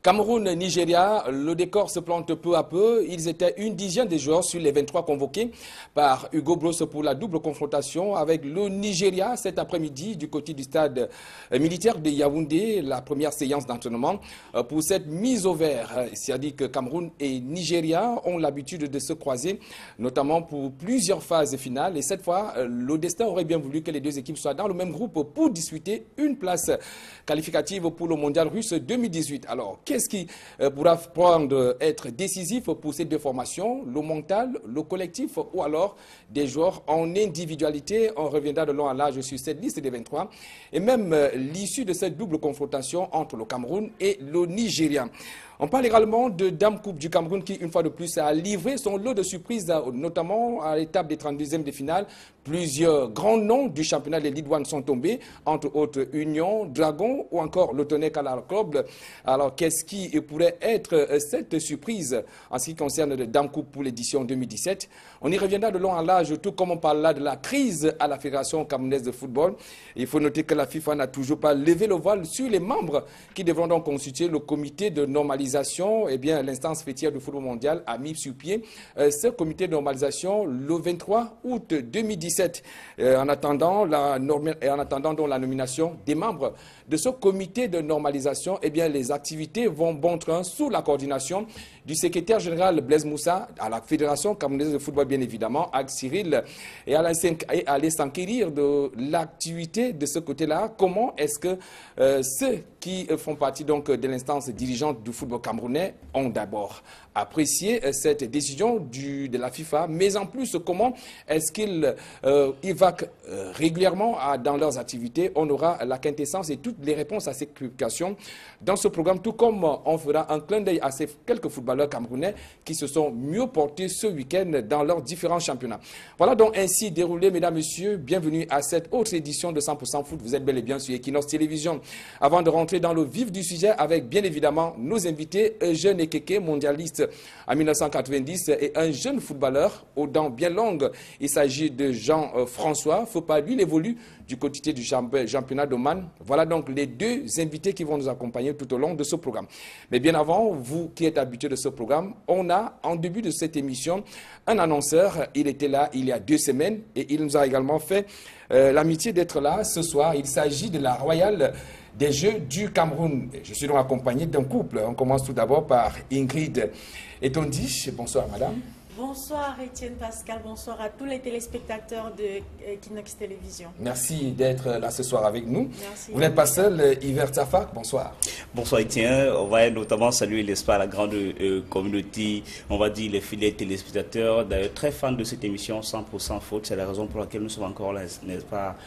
Cameroun-Nigeria, le décor se plante peu à peu. Ils étaient une dizaine de joueurs sur les 23 convoqués par Hugo Broos pour la double confrontation avec le Nigeria cet après-midi du côté du stade militaire de Yaoundé, la première séance d'entraînement pour cette mise au vert. C'est-à-dire que Cameroun et Nigeria ont l'habitude de se croiser, notamment pour plusieurs phases finales. Et cette fois, le destin aurait bien voulu que les deux équipes soient dans le même groupe pour disputer une place qualificative pour le mondial russe 2018. Alors, qu'est-ce qui pourra être décisif pour ces deux formations? Le mental, le collectif ou alors des joueurs en individualité? On reviendra de long à large sur cette liste des 23 et même l'issue de cette double confrontation entre le Cameroun et le Nigeria. On parle également de Dame Coupe du Cameroun qui, une fois de plus, a livré son lot de surprises, notamment à l'étape des 32e de finale. Plusieurs grands noms du championnat de Ligue 1 sont tombés, entre autres Union, Dragon ou encore le Tonnerre Calar Club. Alors, qu'est-ce qui pourrait être cette surprise en ce qui concerne le Dame Coupe pour l'édition 2017? On y reviendra de long en large, tout comme on parle là de la crise à la Fédération camerounaise de football. Il faut noter que la FIFA n'a toujours pas levé le voile sur les membres qui devront donc constituer le comité de normalisation. Eh bien, l'instance fêtière du football mondial a mis sur pied ce comité de normalisation le 23 août 2017. En attendant la nomination des membres de ce comité de normalisation, eh bien, les activités vont bon train sous la coordination du secrétaire général Blaise Moussa à la Fédération camerounaise de football, bien évidemment, avec Cyril, et aller s'enquérir de l'activité de ce côté-là. Comment est-ce que ceux qui font partie donc de l'instance dirigeante du football camerounais ont d'abord apprécié cette décision de la FIFA, mais en plus, comment est-ce qu'ils évacuent régulièrement dans leurs activités? On aura la quintessence et toutes les réponses à ces questions dans ce programme, tout comme on fera un clin d'œil à ces quelques footballeurs camerounais qui se sont mieux portés ce week-end dans leurs différents championnats. Voilà donc ainsi déroulé, mesdames, messieurs. Bienvenue à cette autre édition de 100% Foot. Vous êtes bel et bien sur Equinox Télévision. Avant de rentrer dans le vif du sujet avec bien évidemment nos invités, Eugène Ekeke, mondialiste en 1990 et un jeune footballeur aux dents bien longues. Il s'agit de Jean-François Fopa. Lui, il évolue du côté du championnat d'Oman. Voilà donc les deux invités qui vont nous accompagner tout au long de ce programme. Mais bien avant, vous qui êtes habitués de ce programme, on a en début de cette émission un annonceur. Il était là il y a 2 semaines et il nous a également fait l'amitié d'être là ce soir. Il s'agit de la Royale des Jeux du Cameroun. Je suis donc accompagné d'un couple. On commence tout d'abord par Ingrid Etondi. Bonsoir madame. Bonsoir Étienne Pascal, bonsoir à tous les téléspectateurs de Equinox Télévision. Merci d'être là ce soir avec nous. Merci. Vous n'êtes pas seul, Yver Tafak, bonsoir. Bonsoir Étienne, on va notamment saluer l'espace, la grande communauté, on va dire les fidèles téléspectateurs, d'ailleurs très fans de cette émission 100% Foot. C'est la raison pour laquelle nous sommes encore là, n'est-ce pas,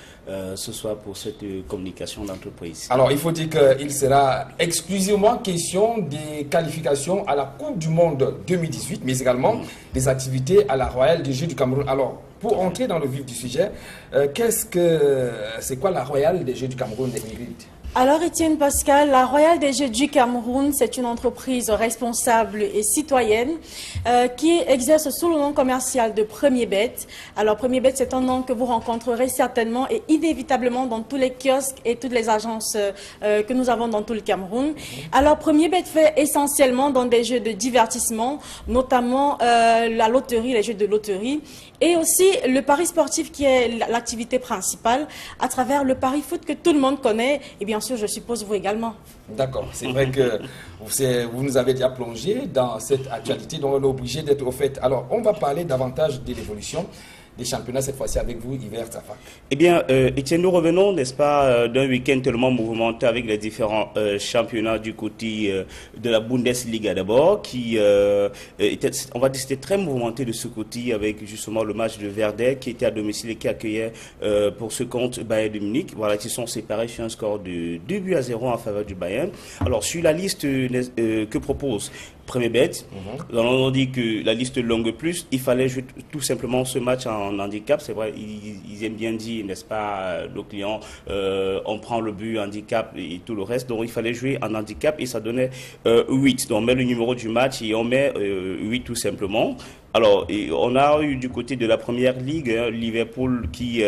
ce soir pour cette communication d'entreprise. Alors il faut dire qu'il sera exclusivement question des qualifications à la Coupe du Monde 2018, mais également des activités à la Royale des Jeux du Cameroun. Alors, pour entrer dans le vif du sujet, c'est quoi la Royale des Jeux du Cameroun, Ingrid? Alors Étienne Pascal, la Royale des Jeux du Cameroun, c'est une entreprise responsable et citoyenne qui exerce sous le nom commercial de Premier Bet. Alors Premier Bet, c'est un nom que vous rencontrerez certainement et inévitablement dans tous les kiosques et toutes les agences que nous avons dans tout le Cameroun. Alors Premier Bet fait essentiellement dans des jeux de divertissement, notamment la loterie, les jeux de loterie, et aussi le pari sportif qui est l'activité principale à travers le pari foot que tout le monde connaît et bien sûr je suppose vous également. D'accord, c'est vrai que vous nous avez déjà plongé dans cette actualité dont on est obligé d'être au fait. Alors on va parler davantage de l'évolution des championnats cette fois-ci avec vous, Yver Tafak. Eh bien, Étienne, nous revenons, n'est-ce pas, d'un week-end tellement mouvementé avec les différents championnats du côté de la Bundesliga d'abord, qui était, on va dire, c'était très mouvementé de ce côté avec justement le match de Werder qui était à domicile et qui accueillait pour ce compte Bayern de Munich. Voilà, qui sont séparés sur un score de 2-0 en faveur du Bayern. Alors, sur la liste que propose Premier Bet, on dit que la liste longue plus, il fallait jouer tout simplement ce match en handicap. C'est vrai, ils aiment bien dire, n'est-ce pas, nos clients, on prend le but handicap et tout le reste. Donc il fallait jouer en handicap et ça donnait 8. Donc on met le numéro du match et on met 8 tout simplement. Alors, on a eu du côté de la première ligue, Liverpool qui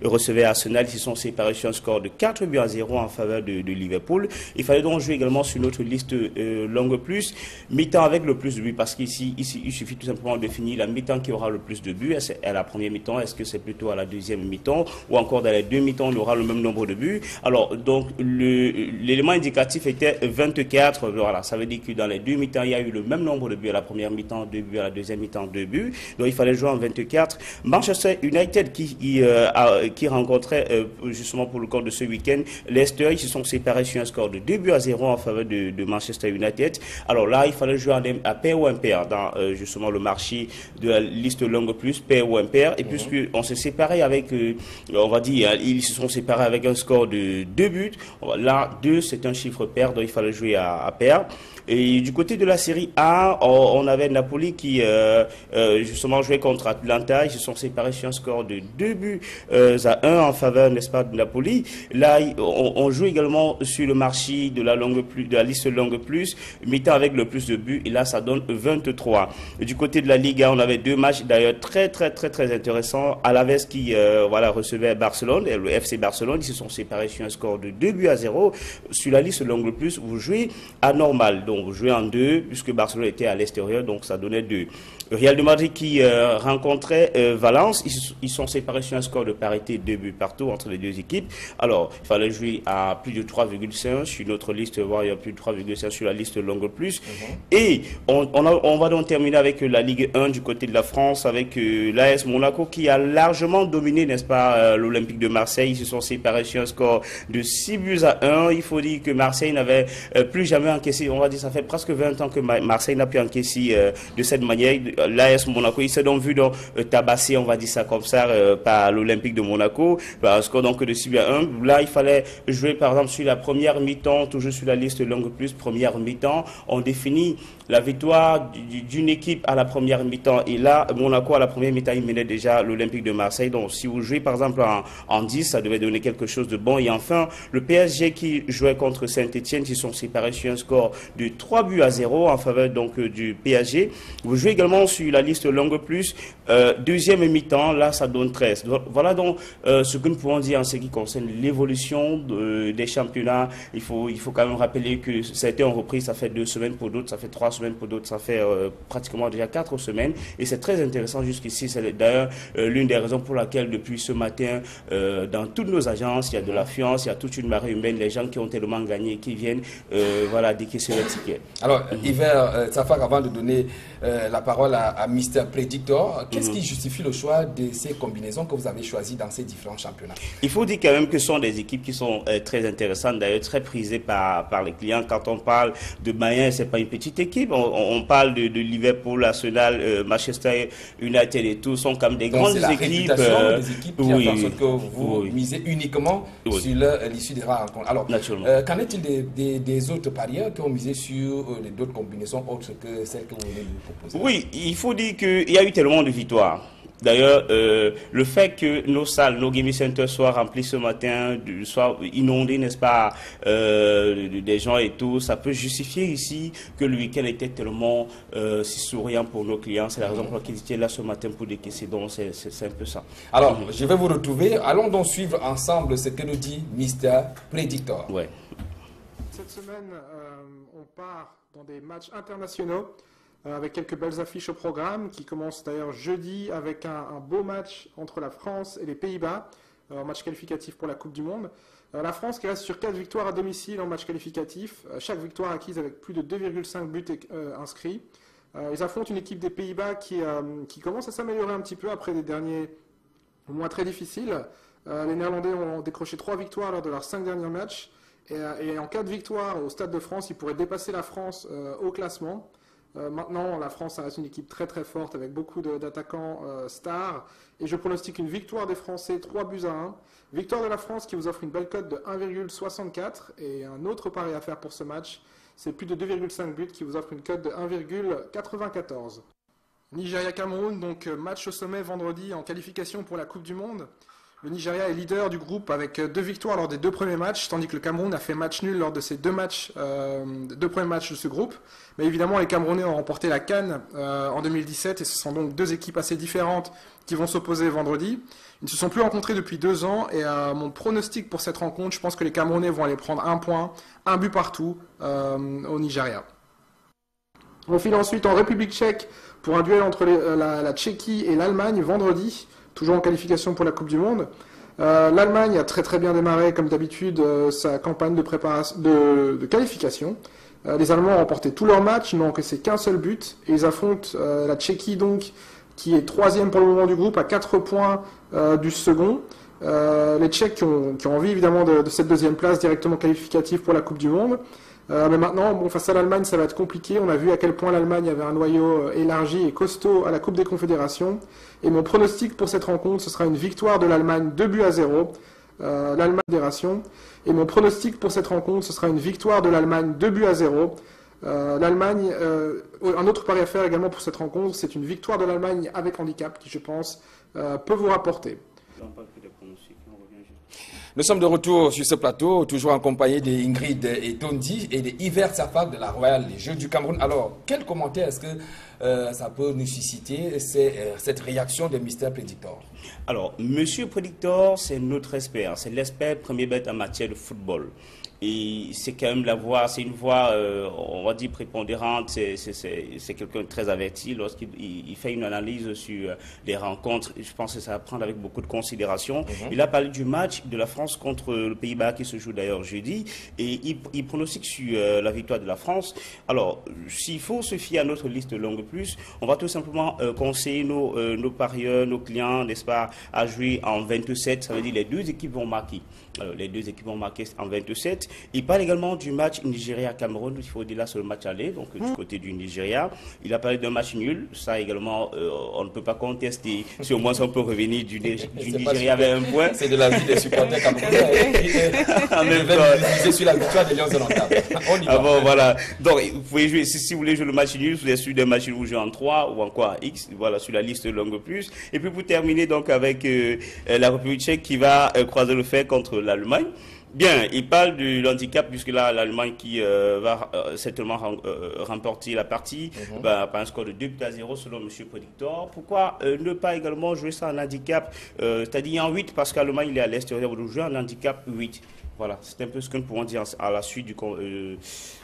recevait Arsenal, ils se sont séparés sur un score de 4-0 en faveur de Liverpool. Il fallait donc jouer également sur notre liste longue plus, mi-temps avec le plus de buts, parce qu'ici, il suffit tout simplement de définir la mi-temps qui aura le plus de buts. Est-ce à la première mi-temps, est-ce que c'est plutôt à la deuxième mi-temps, ou encore dans les deux mi-temps, on aura le même nombre de buts. Alors, donc, l'élément indicatif était 24, voilà, ça veut dire que dans les deux mi-temps, il y a eu le même nombre de buts à la première mi-temps, 2 buts à la deuxième mi-temps, 2 buts. Donc, il fallait jouer en 24. Manchester United qui rencontrait justement pour le compte de ce week-end Leicester, ils se sont séparés sur un score de 2-0 en faveur de Manchester United. Alors là, il fallait jouer à pair ou impair dans justement le marché de la liste longue plus, pair ou impair. Et puisque on s'est séparé avec, on va dire, ils se sont séparés avec un score de 2 buts. Là, 2, c'est un chiffre pair, donc il fallait jouer à pair. Et du côté de la série A, on avait Napoli qui justement jouait contre Atlanta. Ils se sont séparés sur un score de 2-1 en faveur, n'est-ce pas, de Napoli. Là, on joue également sur le marché de la liste longue plus, mi-temps avec le plus de buts. Et là, ça donne 23. Et du côté de la Liga, on avait 2 matchs d'ailleurs très intéressants. Alaves qui recevait Barcelone, et le FC Barcelone. Ils se sont séparés sur un score de 2-0. Sur la liste longue plus, vous jouez à normal. Donc, vous jouez en 2, puisque Barcelone était à l'extérieur, donc ça donnait 2. Le Real de Madrid qui rencontrait Valence, ils sont séparés sur un score de parité, 2 buts partout entre les deux équipes. Alors, il fallait jouer à plus de 3,5 sur notre liste, voire il y a plus de 3,5 sur la liste longue plus. Et on va donc terminer avec la Ligue 1 du côté de la France, avec l'AS Monaco qui a largement dominé, n'est-ce pas, l'Olympique de Marseille. Ils se sont séparés sur un score de 6-1. Il faut dire que Marseille n'avait plus jamais encaissé, on va dire, ça fait presque 20 ans que Marseille n'a pu encaisser de cette manière. L'AS Monaco, il s'est donc vu tabasser, on va dire ça comme ça, par l'Olympique de Monaco, par un score donc de 6-1. Là, il fallait jouer par exemple sur la première mi-temps, toujours sur la liste longue plus, première mi-temps. On définit la victoire d'une équipe à la première mi-temps. Et là, Monaco, à la première mi-temps, il menait déjà l'Olympique de Marseille. Donc, si vous jouez par exemple en 10, ça devait donner quelque chose de bon. Et enfin, le PSG qui jouait contre Saint-Etienne, qui sont séparés sur un score de 3-0 en faveur donc du PSG. Vous jouez également sur la liste longue plus, deuxième mi-temps, là ça donne 13. Donc, voilà donc ce que nous pouvons dire en ce qui concerne l'évolution des championnats. Il faut quand même rappeler que ça a été en reprise, ça fait 2 semaines pour d'autres, ça fait 3 semaines pour d'autres, ça fait pratiquement déjà 4 semaines. Et c'est très intéressant jusqu'ici. C'est d'ailleurs l'une des raisons pour laquelle depuis ce matin, dans toutes nos agences, il y a de l'affluence, il y a toute une marée humaine, les gens qui ont tellement gagné, qui viennent décaisser leur ticket. Alors, Yver Safar, avant de donner la parole à Mr. Predictor, qu'est-ce qui justifie le choix de ces combinaisons que vous avez choisies dans ces différents championnats? Il faut dire quand même que ce sont des équipes qui sont très intéressantes, d'ailleurs très prisées par les clients. Quand on parle de Bayern, c'est pas une petite équipe. On parle de Liverpool, Arsenal, Manchester United et tout, sont comme des grandes équipes. Des équipes qui font en sorte que vous misez uniquement sur l'issue des rencontres. Alors, qu'en est-il des autres parieurs qui ont misé sur d'autres combinaisons autres que celles que vous venez de proposer? Oui, il faut dire qu'il y a eu tellement de victoires. D'ailleurs, le fait que nos salles, nos gaming centers soient remplis ce matin, soient inondés, n'est-ce pas, des gens et tout, ça peut justifier ici que le week-end était tellement si souriant pour nos clients. C'est la raison pour laquelle ils étaient là ce matin pour décaisser. Donc, c'est un peu ça. Alors, je vais vous retrouver. Allons donc suivre ensemble ce que nous dit Mr. Predictor. Ouais. Cette semaine, on part dans des matchs internationaux. Avec quelques belles affiches au programme, qui commencent d'ailleurs jeudi avec un beau match entre la France et les Pays-Bas, un match qualificatif pour la Coupe du Monde. La France qui reste sur 4 victoires à domicile en match qualificatif, chaque victoire acquise avec plus de 2,5 buts inscrits. Ils affrontent une équipe des Pays-Bas qui commence à s'améliorer un petit peu après des derniers mois très difficiles. Les Néerlandais ont décroché 3 victoires lors de leurs 5 derniers matchs, et en cas de victoire au Stade de France, ils pourraient dépasser la France au classement. Maintenant, la France reste une équipe très très forte avec beaucoup d'attaquants stars. Et je pronostique une victoire des Français 3-1. Victoire de la France qui vous offre une belle cote de 1,64. Et un autre pari à faire pour ce match, c'est plus de 2,5 buts qui vous offre une cote de 1,94. Nigeria-Cameroun, donc match au sommet vendredi en qualification pour la Coupe du Monde. Le Nigeria est leader du groupe avec 2 victoires lors des 2 premiers matchs, tandis que le Cameroun a fait match nul lors de ses 2 premiers matchs de ce groupe. Mais évidemment, les Camerounais ont remporté la CAN en 2017 et ce sont donc 2 équipes assez différentes qui vont s'opposer vendredi. Ils ne se sont plus rencontrés depuis 2 ans et mon pronostic pour cette rencontre, je pense que les Camerounais vont aller prendre 1 point, 1 but partout au Nigeria. On file ensuite en République tchèque pour un duel entre la Tchéquie et l'Allemagne vendredi, toujours en qualification pour la Coupe du Monde. L'Allemagne a très bien démarré, comme d'habitude, sa campagne de qualification. Les Allemands ont remporté tous leurs matchs, ils n'ont encaissé qu'un seul but, et ils affrontent la Tchéquie, donc, qui est 3e pour le moment du groupe, à 4 points du second. Les Tchèques qui ont envie, évidemment, de cette 2e place directement qualificative pour la Coupe du Monde. Mais maintenant, face à l'Allemagne, ça va être compliqué. On a vu à quel point l'Allemagne avait un noyau élargi et costaud à la Coupe des Confédérations. Et mon pronostic pour cette rencontre, ce sera une victoire de l'Allemagne 2-0. L'Allemagne fédération. Et mon pronostic pour cette rencontre, ce sera une victoire de l'Allemagne 2-0. L'Allemagne, un autre pari à faire également pour cette rencontre, c'est une victoire de l'Allemagne avec handicap qui, je pense, peut vous rapporter. Nous sommes de retour sur ce plateau, toujours accompagnés d'Ingrid et Tondi et d'Hiver Safak de la Royale des Jeux du Cameroun. Alors, quel commentaire est-ce que ça peut nous susciter, cette réaction de Mr. Predictor? Alors, Monsieur Predictor, c'est notre expert, c'est l'expert premier bête en matière de football. Et c'est quand même la voix, c'est une voix, on va dire, prépondérante, c'est quelqu'un de très averti lorsqu'il fait une analyse sur les rencontres. Je pense que ça va prendre avec beaucoup de considération. Il a parlé du match de la France contre le Pays-Bas qui se joue d'ailleurs jeudi et il pronostique sur la victoire de la France. Alors, s'il faut se fier à notre liste longue plus, on va tout simplement conseiller nos parieurs, nos clients, n'est-ce pas, à jouer en 27, ça veut dire les 2 équipes vont marquer. Alors, les 2 équipes vont marquer en 27. Il parle également du match Nigeria-Cameroun. Il faut dire là sur le match aller, donc du côté du Nigeria. Il a parlé d'un match nul. Ça également, on ne peut pas contester. Si au moins on peut revenir du Nigeria avec un point. C'est de la vie des supporters camerounais. En même temps, c'est sur la victoire des Lions de l'Entame. On y va. Bon, voilà. Donc, vous pouvez jouer, si vous voulez jouer le match nul, vous êtes sur des matchs où vous jouez en 3 ou encore X. Voilà, sur la liste longue plus. Et puis pour terminer donc avec la République tchèque qui va croiser le fer contre l'Allemagne. Bien, il parle de l'handicap puisque là, l'Allemagne qui va certainement remporter la partie par un score de 2-0 selon M. Predictor. Pourquoi ne pas également jouer ça en handicap, c'est-à-dire en 8 parce qu'Allemagne il est à l'extérieur, vous jouez en handicap 8. Voilà, c'est un peu ce que nous pouvons dire à la suite de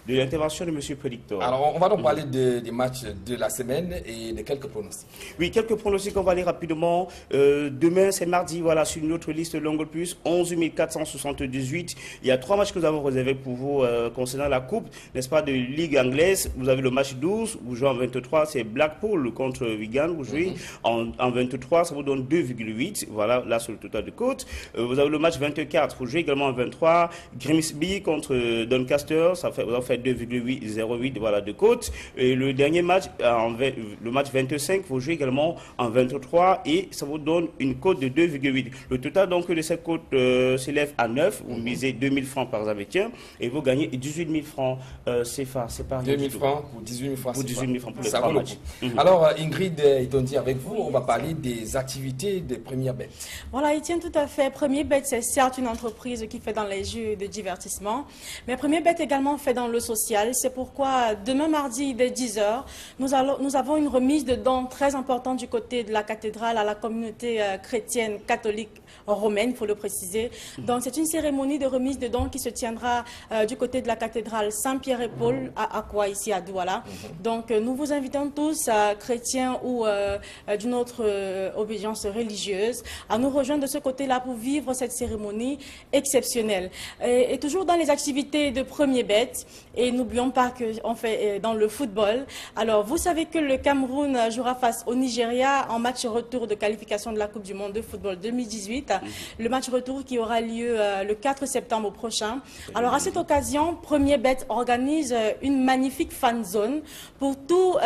l'intervention de M. Predictor. Alors, on va donc parler des matchs de la semaine et de quelques pronostics. Oui, quelques pronostics, on va aller rapidement. Demain, c'est mardi, voilà, sur notre liste longue plus, 11 478. Il y a 3 matchs que nous avons réservés pour vous concernant la Coupe, n'est-ce pas, de Ligue anglaise. Vous avez le match 12, vous jouez en 23, c'est Blackpool contre Wigan, vous jouez en 23, ça vous donne 2,8. Voilà, là sur le total de côte. Vous avez le match 24, vous jouez également en 23. Grimsby contre Doncaster, ça va faire 2,08 voilà, de côte. Et le dernier match, le match 25, vous jouez également en 23 et ça vous donne une cote de 2,8. Le total donc de cette cote s'élève à 9. Vous misez 2000 francs par Zavetien et vous gagnez 18 000 francs CFA. C'est pas 2000 francs pour 18 000 francs. Pour 18 000 francs pour les ça 3 matchs. Alors, Ingrid et Tondi, avec vous, on va parler des activités des premières bêtes. Voilà, Etienne, tout à fait. Premier Bet, c'est certes une entreprise qui fait dans les jeux de divertissement, mais Premier Bet également fait dans le social. C'est pourquoi demain mardi dès 10h, nous avons une remise de dons très importante du côté de la cathédrale à la communauté chrétienne catholique romaine, il faut le préciser. Donc c'est une cérémonie de remise de dons qui se tiendra du côté de la cathédrale Saint-Pierre et Paul à Akwa, ici à Douala. Donc nous vous invitons tous, chrétiens ou d'une autre obédience religieuse, à nous rejoindre de ce côté-là pour vivre cette cérémonie exceptionnelle. Et toujours dans les activités de Premier Bet, et n'oublions pas qu'on fait dans le football. Alors vous savez que le Cameroun jouera face au Nigeria en match retour de qualification de la Coupe du Monde de football 2018. Le match retour qui aura lieu le 4 septembre prochain. Alors à cette occasion, Premier Bet organise une magnifique fan zone pour tous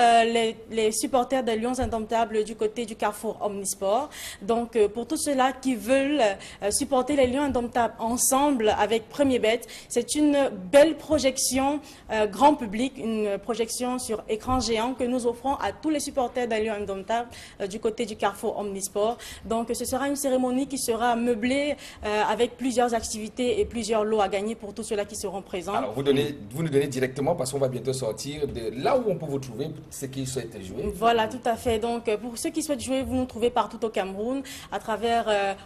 les supporters des Lions Indomptables du côté du Carrefour Omnisport. Donc pour tous ceux-là qui veulent supporter les Lions Indomptables ensemble ensemble avec Premier Bet. C'est une belle projection grand public, une projection sur écran géant que nous offrons à tous les supporters d'un lieu indomptable du côté du Carrefour Omnisport. Donc ce sera une cérémonie qui sera meublée avec plusieurs activités et plusieurs lots à gagner pour tous ceux-là qui seront présents. Alors vous nous donnez directement parce qu'on va bientôt sortir de là où on peut vous trouver, ceux qui souhaitent jouer. Voilà, tout à fait. Donc pour ceux qui souhaitent jouer, vous nous trouvez partout au Cameroun à travers,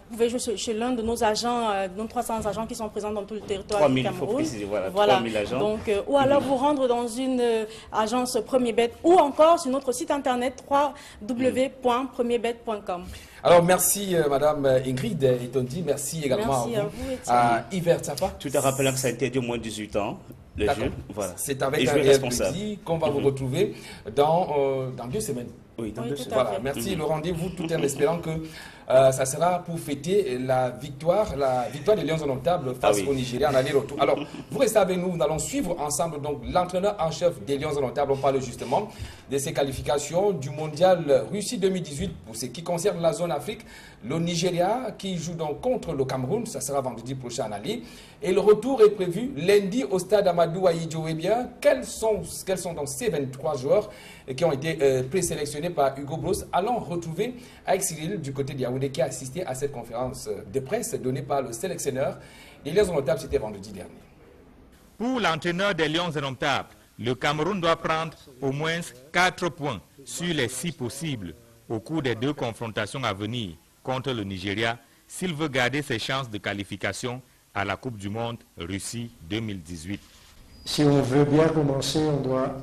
vous pouvez jouer chez l'un de nos agents, nos 300 agents qui sont présents dans tout le territoire du Cameroun. 3000, il faut préciser, voilà. 3000 agents. Donc, ou alors vous rendre dans une agence Premier Bet ou encore sur notre site internet www.premierbet.com. Alors merci Madame Ingrid Etondi, merci également à Yves Tsapa. Tout en rappelant que ça a été de moins de 18 ans. Le jeu, voilà. C'est avec un réel plaisir qu'on va vous retrouver dans 2 semaines. Oui, dans 2 semaines. Voilà, merci. Le rendez-vous, tout en espérant que ça sera pour fêter la victoire des Lions indomptables face au Nigeria en aller-retour. Alors, vous restez avec nous, nous allons suivre ensemble donc l'entraîneur en chef des Lions indomptables. On parle justement de ses qualifications du mondial Russie 2018 pour ce qui concerne la zone Afrique. Le Nigeria qui joue donc contre le Cameroun, ça sera vendredi prochain en aller. Et le retour est prévu lundi au stade Amadou Ahidjo. Eh bien, quels sont donc ces 23 joueurs qui ont été présélectionnés par Hugo Broos? Allons retrouver avec Cyril du côté de Yaoundé qui a assisté à cette conférence de presse donnée par le sélectionneur des Lions indomptables. C'était vendredi dernier. Pour l'entraîneur des Lions indomptables, le Cameroun doit prendre au moins 4 points sur les 6 possibles au cours des 2 confrontations à venir contre le Nigeria s'il veut garder ses chances de qualification à la Coupe du Monde Russie 2018. Si on veut bien commencer, on doit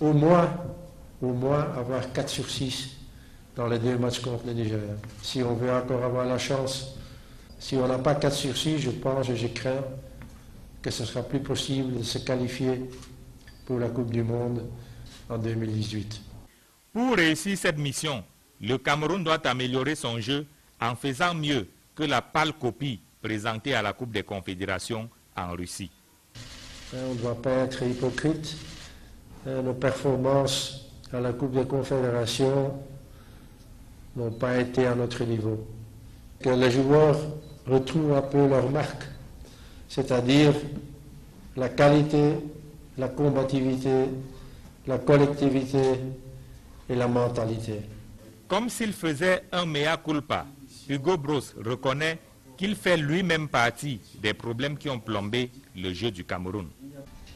au moins avoir 4 sur 6 dans les 2 matchs contre le Nigeria. Si on veut encore avoir la chance, si on n'a pas 4 sur 6, je crains que ce sera plus possible de se qualifier pour la Coupe du Monde en 2018. Pour réussir cette mission, le Cameroun doit améliorer son jeu en faisant mieux que la pâle copie présentée à la Coupe des Confédérations en Russie. On ne doit pas être hypocrite. Nos performances à la Coupe des Confédérations n'ont pas été à notre niveau. Que les joueurs retrouvent un peu leur marque, c'est-à-dire la qualité, la combativité, la collectivité et la mentalité. Comme s'il faisait un mea culpa, Hugo Broos reconnaît qu'il fait lui-même partie des problèmes qui ont plombé le jeu du Cameroun.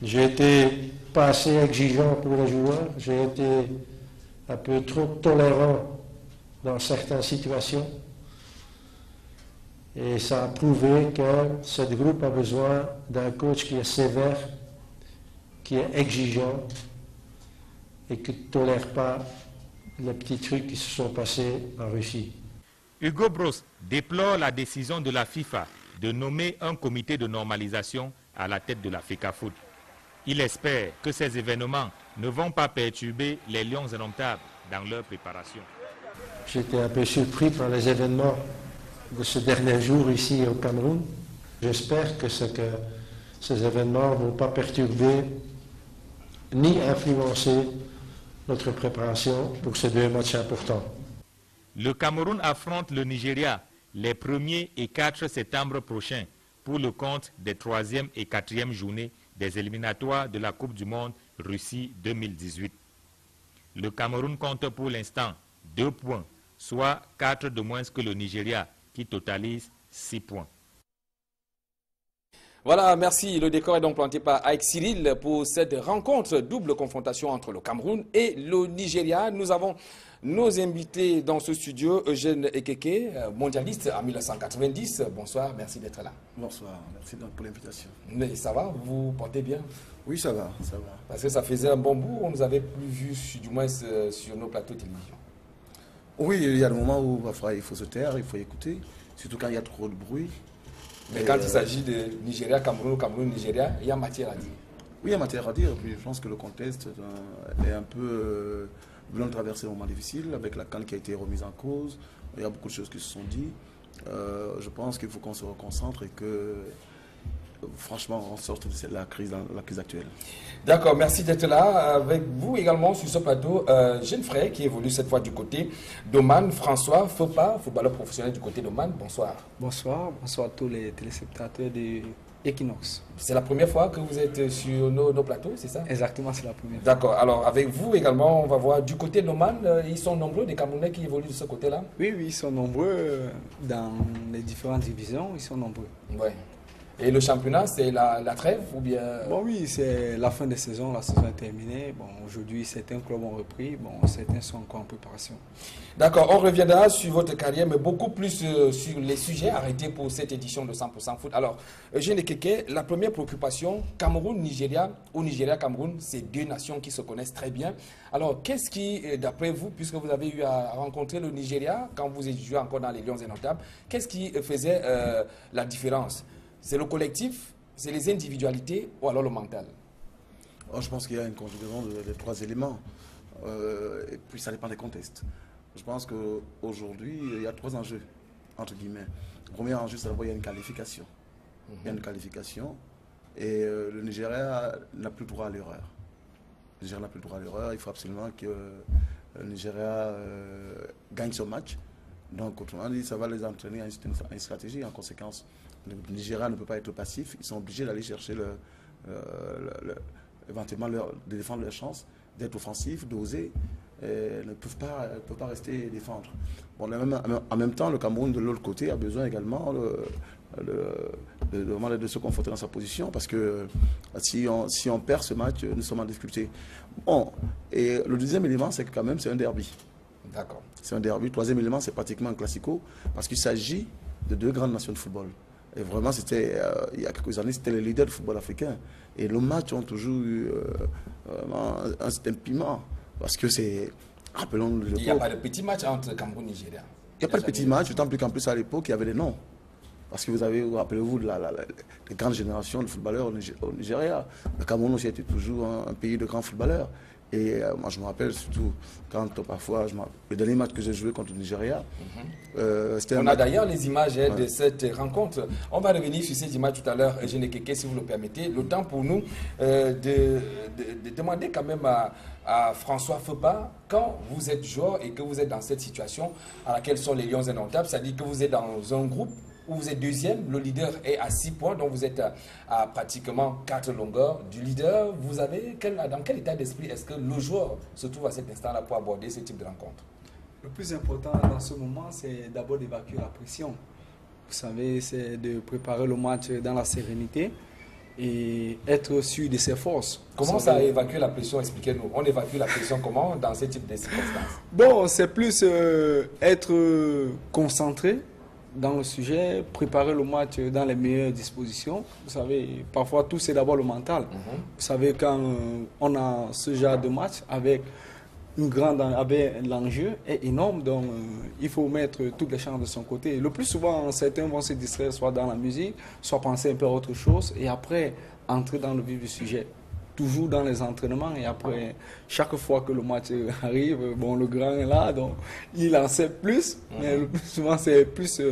J'ai été pas assez exigeant pour les joueurs, j'ai été un peu trop tolérant dans certaines situations. Et ça a prouvé que ce groupe a besoin d'un coach qui est sévère, qui est exigeant et qui ne tolère pas les petits trucs qui se sont passés en Russie. Hugo Broos déplore la décision de la FIFA de nommer un comité de normalisation à la tête de la FECAFOOT. Il espère que ces événements ne vont pas perturber les Lions indomptables dans leur préparation. J'étais un peu surpris par les événements de ce dernier jour ici au Cameroun. J'espère que ces événements ne vont pas perturber ni influencer notre préparation pour ces 2 matchs importants. Le Cameroun affronte le Nigeria les 1er et 4 septembre prochains pour le compte des 3e et 4e journées des éliminatoires de la Coupe du Monde Russie 2018. Le Cameroun compte pour l'instant 2 points, soit 4 de moins que le Nigeria, qui totalise 6 points. Voilà, merci. Le décor est donc planté par Aïk Cyril pour cette rencontre, double confrontation entre le Cameroun et le Nigeria. Nous avons nos invités dans ce studio, Eugène Ekeke, mondialiste en 1990. Bonsoir, merci d'être là. Bonsoir, merci donc pour l'invitation. Mais ça va, vous portez bien? Oui, ça va, ça va. Parce que ça faisait un bon bout, on ne nous avait plus vus, du moins sur nos plateaux de télévision. Oui, il y a des moments où il faut se taire, il faut écouter, surtout quand il y a trop de bruit. Mais quand il s'agit de Nigeria, Cameroun, Cameroun, Nigeria, il y a matière à dire. Oui, il y a matière à dire. Puis je pense que le contexte est un peu venant de traverser un moment difficile avec la CAN qui a été remise en cause. Il y a beaucoup de choses qui se sont dites. Je pense qu'il faut qu'on se reconcentre et que, franchement, on sorte de la crise actuelle. D'accord, merci d'être là. Avec vous également sur ce plateau, jeune frère qui évolue cette fois du côté d'Oman, François Fopa, footballeur professionnel du côté d'Oman. Bonsoir. Bonsoir, bonsoir à tous les téléspectateurs de Equinox. C'est la première fois que vous êtes sur nos plateaux, c'est ça? Exactement, c'est la première fois. D'accord. Alors, avec vous également, on va voir du côté Noman, ils sont nombreux, des Camerounais qui évoluent de ce côté-là? Oui, ils sont nombreux dans les différentes divisions, ils sont nombreux. Ouais. Et le championnat, c'est la trêve ou bien... Bon, oui, c'est la fin de saison, la saison est terminée. Bon, aujourd'hui, certains clubs ont repris, bon, certains sont encore en préparation. D'accord, on reviendra sur votre carrière, mais beaucoup plus sur les sujets arrêtés pour cette édition de 100% foot. Alors, Eugène Ekeke, la première préoccupation, Cameroun-Nigeria ou Nigeria-Cameroun, c'est deux nations qui se connaissent très bien. Alors, qu'est-ce qui, d'après vous, puisque vous avez eu à rencontrer le Nigeria, quand vous êtes joué encore dans les Lions Indomptables, qu'est-ce qui faisait la différence? C'est le collectif, c'est les individualités ou alors le mental? Je pense qu'il y a une conjugaison des trois éléments. Et puis ça dépend des contextes. Je pense qu'aujourd'hui, il y a trois enjeux, entre guillemets. Le premier enjeu, c'est d'abord il y a une qualification. Il y a une qualification et le Nigeria n'a plus le droit à l'erreur. Le Nigeria n'a plus le droit à l'erreur. Il faut absolument que le Nigeria gagne ce match. Donc, autrement dit, ça va les entraîner à une stratégie en conséquence. Le Nigeria ne peut pas être passif. Ils sont obligés d'aller chercher éventuellement de défendre leur chance, d'être offensif, d'oser. Ne peuvent pas rester défendre. Bon, en même temps, le Cameroun de l'autre côté a besoin également de se conforter dans sa position parce que si on perd ce match, nous sommes en difficulté. Bon, et le deuxième élément, c'est que quand même c'est un derby. D'accord. C'est un derby. Le troisième élément, c'est pratiquement un classico parce qu'il s'agit de deux grandes nations de football. Et vraiment, c'était il y a quelques années, c'était les leaders du football africain. Et le match ont toujours eu un certain piment. Parce que c'est, rappelons il n'y a pas de petit match entre Cameroun et Nigeria. Il n'y a pas de petit match, d'autant plus qu'en plus à l'époque, il y avait des noms. Parce que vous avez, rappelez-vous, les grandes générations de footballeurs au Nigeria. Le Cameroun aussi était toujours un pays de grands footballeurs. Et moi, je me rappelle surtout quand parfois, le dernier match que j'ai joué contre le Nigeria, c'était un match. On a d'ailleurs les images de cette rencontre. On va revenir sur ces images tout à l'heure, Eugène Ekeke, si vous le permettez. Le temps pour nous de demander quand même à François Fepa, quand vous êtes joueur et que vous êtes dans cette situation à laquelle sont les Lions Indomptables, c'est-à-dire que vous êtes dans un groupe où vous êtes deuxième, le leader est à 6 points, donc vous êtes à pratiquement 4 longueurs du leader. Vous avez dans quel état d'esprit est-ce que le joueur se trouve à cet instant-là pour aborder ce type de rencontre? Le plus important dans ce moment, c'est d'abord d'évacuer la pression. Vous savez, c'est de préparer le match dans la sérénité et être sûr de ses forces. Comment ça évacuer la pression? Expliquez-nous. On évacue la pression comment dans ce type de circonstances? Bon, c'est plus être concentré dans le sujet, préparer le match dans les meilleures dispositions. Vous savez, parfois tout c'est d'abord le mental. Vous savez, quand on a ce genre de match avec l'enjeu est énorme, donc il faut mettre toutes les chances de son côté. Le plus souvent, certains vont se distraire soit dans la musique, soit penser un peu à autre chose, et après entrer dans le vif du sujet. Toujours dans les entraînements, et après, chaque fois que le match arrive, bon, le grand est là, donc il en sait plus, mais le plus souvent, c'est plus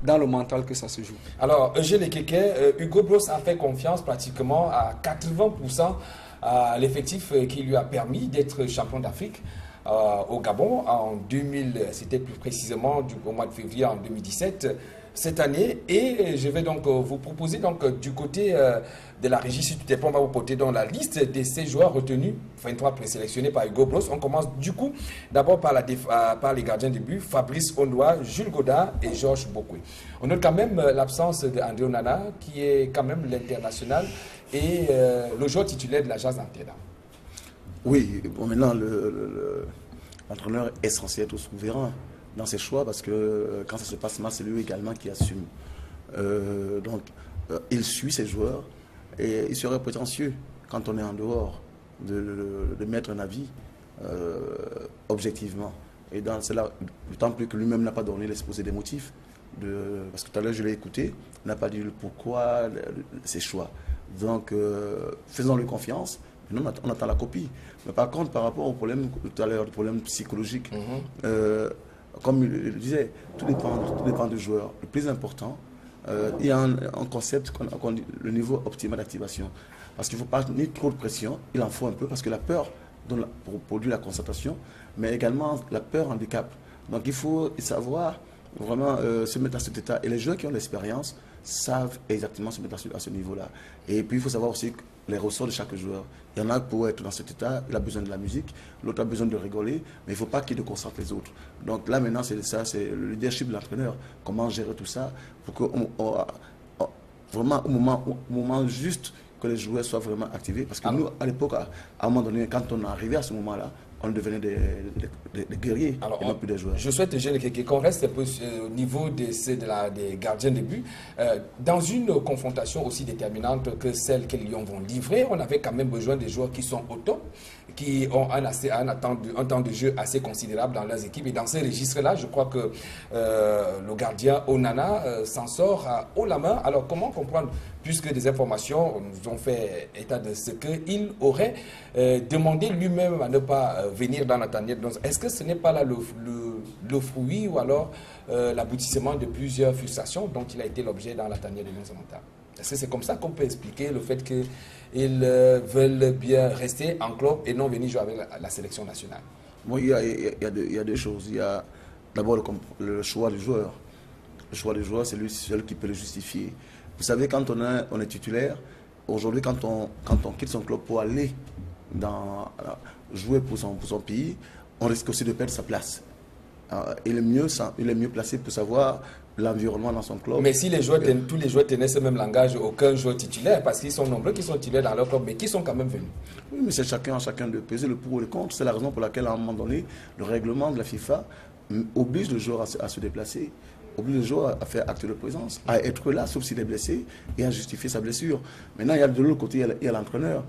dans le mental que ça se joue. Alors, Eugène Ekeke, Hugo Broos a fait confiance pratiquement à 80% à l'effectif qui lui a permis d'être champion d'Afrique au Gabon en 2000, c'était plus précisément au mois de février en 2017. Cette année, et je vais donc vous proposer donc du côté de la régie, si tout est prêt, on va vous porter dans la liste de ces joueurs retenus, 23 présélectionnés par Hugo Broos. On commence du coup d'abord par les gardiens de but, Fabrice Ondoa, Jules Godard et Georges Bokwe. On note quand même l'absence d'André Onana, qui est quand même l'international et le joueur titulaire de la Jazz Amsterdam. Oui, bon, maintenant l'entraîneur est censé être souverain dans ses choix parce que quand ça se passe mal, c'est lui également qui assume. Donc, il suit ses joueurs et il serait prétentieux quand on est en dehors de mettre un avis objectivement. Et c'est là, d'autant plus que lui-même n'a pas donné l'exposé des motifs. Parce que tout à l'heure, je l'ai écouté, il n'a pas dit le pourquoi, ses choix. Donc, faisons-lui confiance. Maintenant, on attend la copie. Mais par contre, par rapport au problème, tout à l'heure, le problème psychologique, comme il le disait, tout dépend du joueur. Le plus important, il y a un concept qu'on dit le niveau optimal d'activation. Parce qu'il ne faut pas ni trop de pression, il en faut un peu, parce que la peur produit la concentration, mais également la peur handicap. Donc il faut savoir vraiment se mettre dans cet état. Et les joueurs qui ont l'expérience savent exactement se mettre à ce niveau-là. Et puis il faut savoir aussi les ressorts de chaque joueur. Il y en a pour être dans cet état, il a besoin de la musique, l'autre a besoin de rigoler, mais il ne faut pas qu'il déconcentre les autres. Donc là maintenant c'est ça, c'est le leadership de l'entraîneur, comment gérer tout ça pour que vraiment au moment juste que les joueurs soient vraiment activés. Parce que nous, à l'époque, à un moment donné, quand on est arrivé à ce moment-là, on devenait des guerriers et non plus des joueurs. Je souhaite, qu'on reste un peu au niveau des gardiens de but. Dans une confrontation aussi déterminante que celle que Lyon vont livrer, on avait quand même besoin des joueurs qui sont autonome, qui ont un temps de jeu assez considérable dans leurs équipes. Et dans ces registres-là, je crois que le gardien Onana s'en sort haut la main. Alors comment comprendre, puisque des informations nous ont fait état de ce qu'il aurait demandé lui-même à ne pas venir dans la tanière. Est-ce que ce n'est pas là le fruit ou alors l'aboutissement de plusieurs frustrations dont il a été l'objet dans la tanière de Lyon-Samantha? Est-ce que c'est comme ça qu'on peut expliquer le fait qu'ils veulent bien rester en club et non venir jouer avec la sélection nationale? Bon, il y a deux choses. Il y a d'abord le choix du joueur. Le choix du joueur, c'est lui seul qui peut le justifier. Vous savez, quand on est titulaire, aujourd'hui, quand on quitte son club pour aller jouer pour son pays, on risque aussi de perdre sa place. Il est mieux placé pour savoir l'environnement dans son club. Mais si tous les joueurs tenaient ce même langage, aucun joueur titulaire, parce qu'ils sont nombreux qui sont titulaires dans leur club, mais qui sont quand même venus. Oui, mais c'est chacun de peser le pour et le contre. C'est la raison pour laquelle, à un moment donné, le règlement de la FIFA oblige le joueur à se déplacer, oblige le joueur à faire acte de présence, à être là, sauf s'il est blessé, et à justifier sa blessure. Maintenant, il y a de l'autre côté, il y a l'entraîneur.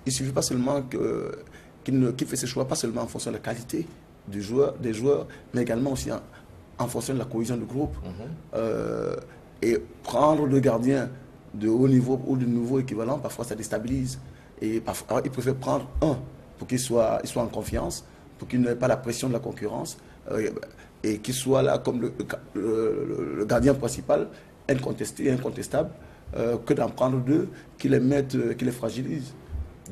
Il ne suffit pas seulement qu'il fait ses choix, pas seulement en fonction de la qualité des joueurs, mais également aussi en fonction de la cohésion du groupe. Et prendre le gardien de haut niveau ou de nouveau équivalent, parfois ça déstabilise. Et parfois, il préfère prendre un pour qu'il soit en confiance, pour qu'il n'ait pas la pression de la concurrence, et qu'il soit là comme le gardien principal, incontesté et incontestable, que d'en prendre deux qui les fragilisent.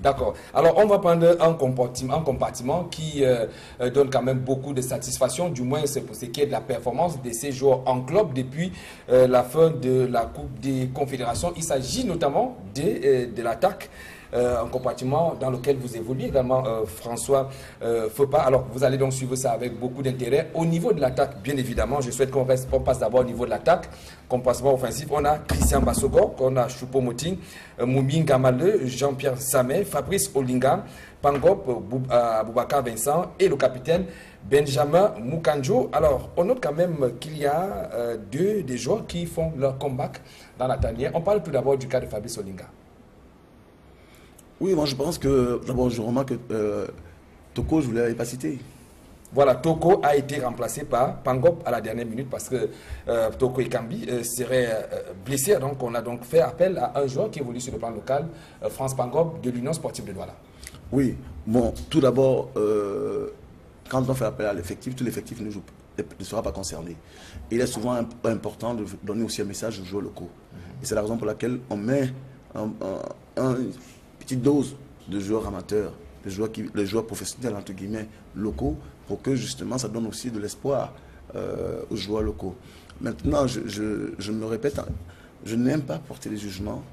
D'accord. Alors, on va prendre un compartiment qui donne quand même beaucoup de satisfaction, du moins c'est pour ce qui est de la performance de ces joueurs en club depuis la fin de la Coupe des Confédérations. Il s'agit notamment de l'attaque. Un compartiment dans lequel vous évoluez également, François Fopa. Alors, vous allez donc suivre ça avec beaucoup d'intérêt. Au niveau de l'attaque, bien évidemment, je souhaite qu'on passe d'abord au niveau de l'attaque. Compartiment offensif, on a Christian Bassogor, on a Choupo-Moting, Moumine Gamale, Jean-Pierre Samet, Fabrice Olinga, Pangop, Boubacar Vincent et le capitaine Benjamin Mukanjo. Alors, on note quand même qu'il y a des joueurs qui font leur comeback dans la tanière. On parle tout d'abord du cas de Fabrice Olinga. Oui, moi je pense que, d'abord je remarque que Toko, je ne l'avais pas cité. Voilà, Toko a été remplacé par Pangop à la dernière minute parce que Toko Ekambi serait blessé. Donc on a donc fait appel à un joueur qui évolue sur le plan local, France Pangop de l'Union Sportive de Douala. Oui, bon, tout d'abord, quand on fait appel à l'effectif, tout l'effectif ne sera pas concerné. Il est souvent important de donner aussi un message aux joueurs locaux. Et c'est la raison pour laquelle on met une petite dose de joueurs amateurs, les joueurs professionnels, entre guillemets, locaux, pour que justement ça donne aussi de l'espoir aux joueurs locaux. Maintenant, je me répète, je n'aime pas porter des jugements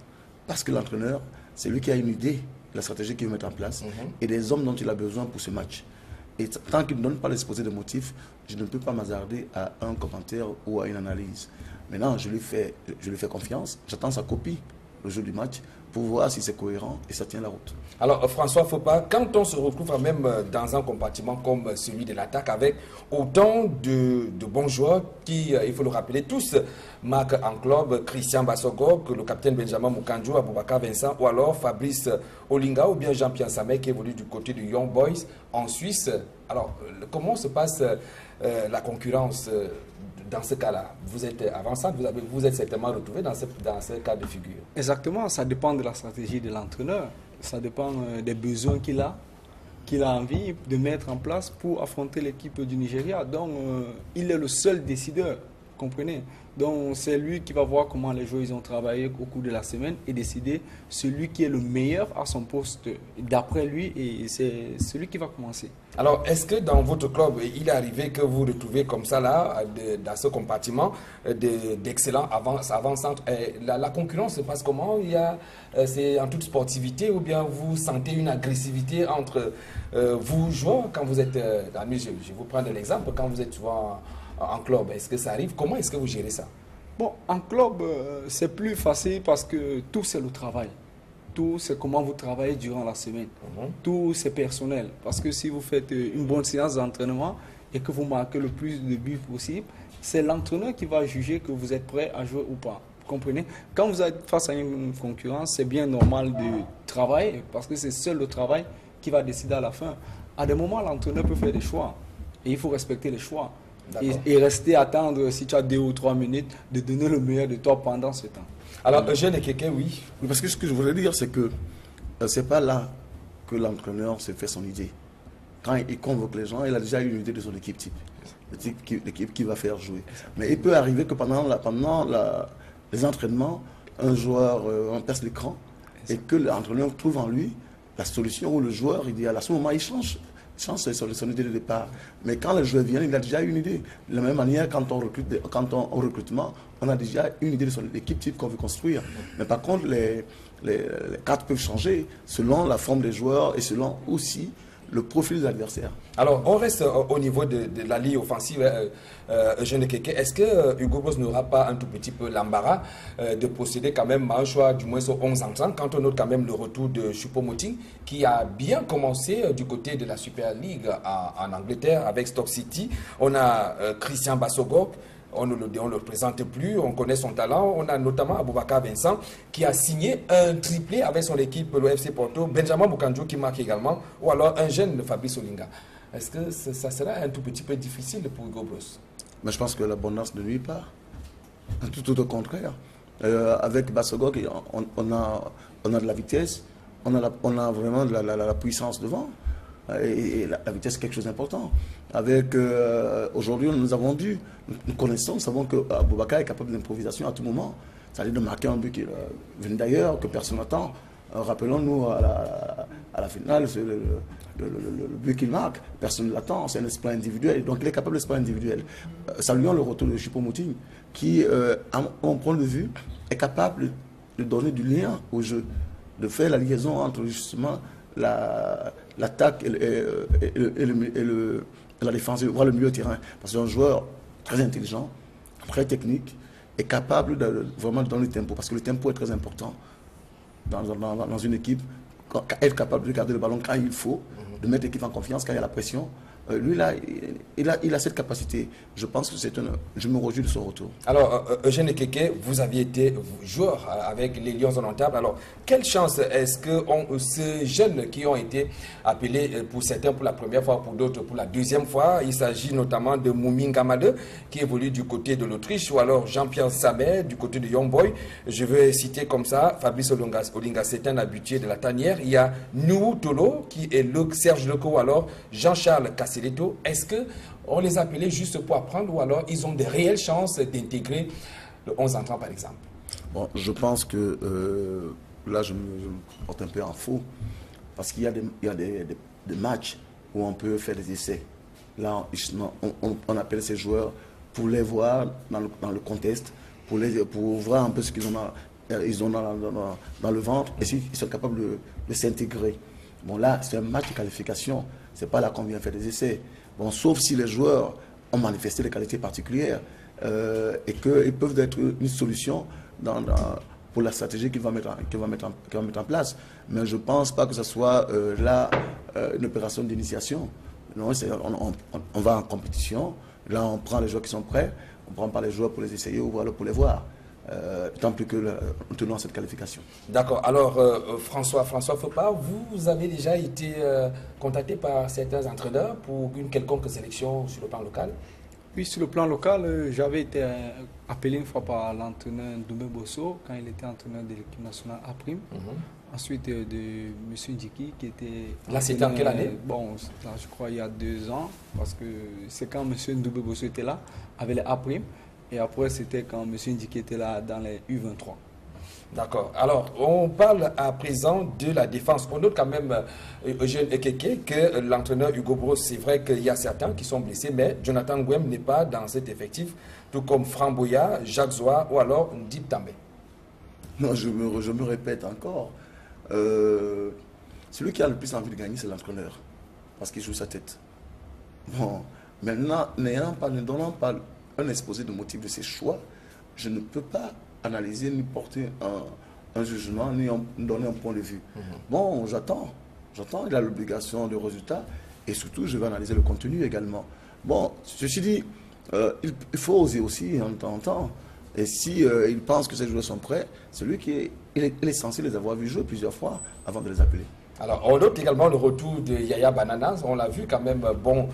parce que l'entraîneur, c'est lui qui a une idée, la stratégie qu'il veut mettre en place et des hommes dont il a besoin pour ce match. Et tant qu'il ne donne pas l'exposé de motifs, je ne peux pas m'hasarder à un commentaire ou à une analyse. Maintenant, je lui fais confiance, j'attends sa copie le jour du match pour voir si c'est cohérent et ça tient la route. Alors François Fopa, quand on se retrouve même dans un compartiment comme celui de l'attaque avec autant de bons joueurs qui, il faut le rappeler, tous marquent en club, Christian Bassogor, le capitaine Benjamin Mukanjo, Aboubacar Vincent ou alors Fabrice Olinga ou bien Jean-Pierre Samet qui évolue du côté du Young Boys en Suisse. Alors comment se passe la concurrence dans ce cas-là? Vous êtes avançant, vous êtes certainement retrouvé dans ce cas de figure. Exactement, ça dépend de la stratégie de l'entraîneur. Ça dépend des besoins qu'il a envie de mettre en place pour affronter l'équipe du Nigeria. Donc, il est le seul décideur comprenez? Donc c'est lui qui va voir comment les joueurs ils ont travaillé au cours de la semaine et décider celui qui est le meilleur à son poste d'après lui, et c'est celui qui va commencer. Alors, est-ce que dans votre club, il est arrivé que vous retrouvez comme ça, là, dans ce compartiment, d'excellents avant-centres? La concurrence se passe comment? C'est en toute sportivité, ou bien vous sentez une agressivité entre vous joueurs quand vous êtes dans le milieu? Je vais vous prendre l'exemple, quand vous êtes souvent en club, est-ce que ça arrive? Comment est-ce que vous gérez ça? Bon, en club, c'est plus facile parce que tout c'est le travail. Tout, c'est comment vous travaillez durant la semaine. Tout, c'est personnel. Parce que si vous faites une bonne séance d'entraînement et que vous marquez le plus de buts possible, c'est l'entraîneur qui va juger que vous êtes prêt à jouer ou pas. Vous comprenez? Quand vous êtes face à une concurrence, c'est bien normal de travailler parce que c'est seul le travail qui va décider à la fin. À des moments, l'entraîneur peut faire des choix et il faut respecter les choix. Et rester attendre, si tu as 2 ou 3 minutes, de donner le meilleur de toi pendant ce temps. Alors, Eugène Ekeke, oui. Parce que ce que je voulais dire, c'est que c'est pas là que l'entraîneur se fait son idée. Quand il convoque les gens, il a déjà une idée de son équipe type. L'équipe qui va faire jouer. Mais il peut arriver que pendant les entraînements, un joueur en perce l'écran et que l'entraîneur trouve en lui la solution où le joueur idéal. À ce moment, il change son idée de départ. Mais quand le joueur vient, il a déjà une idée. De la même manière, quand on recrutement, on a déjà une idée de son équipe type qu'on veut construire. Mais par contre, les cartes peuvent changer selon la forme des joueurs et selon aussi le profil de l'adversaire. Alors, on reste au niveau de la ligne offensive, Eugène Ekeke. Est-ce que Hugo Broos n'aura pas un tout petit peu l'embarras de procéder quand même à un choix du moins sur 11 entrants, quand on note quand même le retour de Choupo-Moting, qui a bien commencé du côté de la Super League en Angleterre avec Stoke City. On a Christian Bassogog. On ne le présente plus, on connaît son talent. On a notamment Aboubakar Vincent qui a signé un triplé avec son équipe, le FC Porto. Benjamin Boukandjou qui marque également, ou alors un jeune Fabrice Olinga. Est-ce que ça sera un tout petit peu difficile pour Hugo Broos? Mais je pense que l'abondance ne nuit pas. Tout au contraire. Avec Bassogog, on a de la vitesse, on a vraiment de la puissance devant. Et la vitesse est quelque chose d'important. Aujourd'hui, nous avons vu, nous connaissons, nous savons que Aboubakar est capable d'improvisation à tout moment. C'est-à-dire de marquer un but qui vient d'ailleurs, que personne n'attend. Rappelons-nous à la finale, le but qu'il marque, personne ne l'attend, c'est un exploit individuel. Donc il est capable d'exploit individuel. Saluons le retour de Choupo-Moting, qui, à mon point de vue, est capable de donner du lien au jeu, de faire la liaison entre justement l'attaque et la défense, voir le milieu de terrain. Parce que c'est un joueur très intelligent, très technique, et capable de vraiment donner le tempo. Parce que le tempo est très important dans une équipe. Être capable de garder le ballon quand il faut, de mettre l'équipe en confiance quand il y a la pression. Lui, là, il a cette capacité. Je pense que je me réjouis de son retour. Alors, Eugène Ekeke, vous aviez été joueur avec les Lions indomptables. Alors, quelle chance est-ce que ces jeunes qui ont été appelés, pour certains pour la première fois, pour d'autres pour la deuxième fois, il s'agit notamment de Moumi Ngamade, qui évolue du côté de l'Autriche, ou alors Jean-Pierre Samet, du côté de Young Boy. Je vais citer comme ça, Fabrice Olinga, c'est un habitué de la tanière. Il y a Nou Tolo, qui est Serge Leco, ou alors Jean-Charles Cassé. Est-ce qu'on les a appelés juste pour apprendre, ou alors ils ont des réelles chances d'intégrer le 11 entrants par exemple? Bon, je pense que là je me porte un peu en faux, parce qu'il y a des matchs où on peut faire des essais. Là, on appelle ces joueurs pour les voir dans le contexte, pour voir un peu ce qu'ils ont dans le ventre et s'ils sont capables de s'intégrer. Bon, là, c'est un match de qualification. Ce n'est pas là qu'on vient faire des essais. Bon, sauf si les joueurs ont manifesté des qualités particulières et qu'ils peuvent être une solution pour la stratégie qu'il va mettre en place. Mais je ne pense pas que ce soit là une opération d'initiation. Non, on va en compétition. Là, on prend les joueurs qui sont prêts. On ne prend pas les joueurs pour les essayer ou pour les voir. Tant plus que nous tenons cette qualification. D'accord. Alors, François Fopa, vous avez déjà été contacté par certains entraîneurs pour une quelconque sélection sur le plan local? Oui, sur le plan local, j'avais été appelé une fois par l'entraîneur Doumé Bosso quand il était entraîneur de l'équipe nationale A'. Ensuite de M. Ndjiki qui était... Là, c'était en quelle année? Bon, là, je crois il y a 2 ans, parce que c'est quand M. Doumé Bosso était là, avec les A'. Et après, c'était quand M. Ndiki était là dans les U23. D'accord. Alors, on parle à présent de la défense. On note quand même, Eugène Ekeke, que l'entraîneur Hugo Broos, c'est vrai qu'il y a certains qui sont blessés, mais Jonathan Ngouem n'est pas dans cet effectif, tout comme Framboya, Jacques Zoa ou alors Ndip També. Non, je me répète encore. Celui qui a le plus envie de gagner, c'est l'entraîneur, parce qu'il joue sa tête. Bon, maintenant, ne donnant pas un exposé de motif de ses choix, je ne peux pas analyser, ni porter un jugement, ni donner un point de vue. Bon, j'attends, il a l'obligation de résultat, et surtout, je vais analyser le contenu également. Bon, ceci dit, il faut oser aussi en temps en temps. Et si il pense que ces joueurs sont prêts, celui qui est censé les avoir vus jouer plusieurs fois avant de les appeler. Alors, on note également le retour de Yaya Bananas. On l'a vu quand même, bon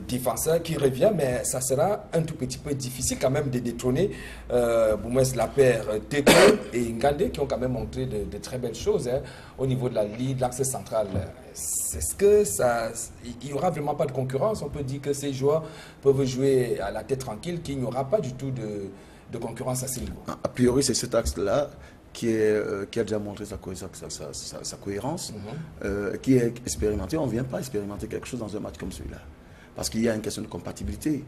défenseur qui revient, mais ça sera un tout petit peu difficile quand même de détrôner Boumès Lapère, Teko et Ngandé qui ont quand même montré de très belles choses au niveau de la ligne, de l'axe central. Est-ce que il n'y aura vraiment pas de concurrence? On peut dire que ces joueurs peuvent jouer à la tête tranquille, qu'il n'y aura pas du tout de concurrence à ce niveau. A priori, c'est cet axe-là qui a déjà montré sa cohérence, qui est expérimenté. On ne vient pas expérimenter quelque chose dans un match comme celui-là. Parce qu'il y a une question de compatibilité.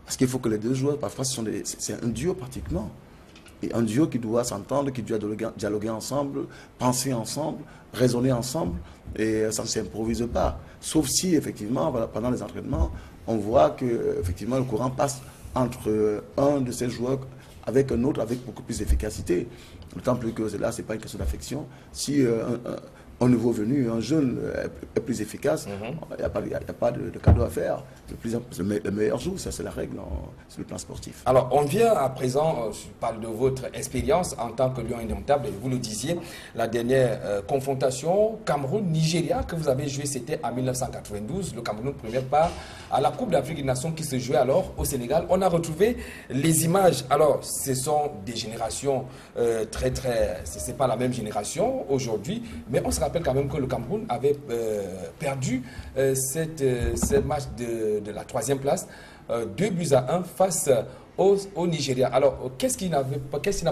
Parce qu'il faut que les deux joueurs, parfois, c'est un duo pratiquement. Et un duo qui doit s'entendre, qui doit dialoguer ensemble, penser ensemble, raisonner ensemble. Et ça ne s'improvise pas. Sauf si, effectivement, pendant les entraînements, on voit que effectivement, le courant passe entre un de ces joueurs avec un autre avec beaucoup plus d'efficacité. D'autant plus que là, ce n'est pas une question d'affection. Si un nouveau venu, un jeune est plus efficace, il n'y a pas de cadeau à faire. Le meilleur joue, ça c'est la règle sur le plan sportif. Alors, on vient à présent, je parle de votre expérience en tant que lion indomptable, et vous le disiez, la dernière confrontation Cameroun-Nigeria que vous avez joué, c'était en 1992. Le Cameroun première part à la Coupe d'Afrique des Nations qui se jouait alors au Sénégal. On a retrouvé les images. Alors, ce sont des générations c'est pas la même génération aujourd'hui, mais on se rappelle quand même que le Cameroun avait perdu ce match de la 3e place, 2-1 face au Nigeria. Alors, qu'est-ce qui n'a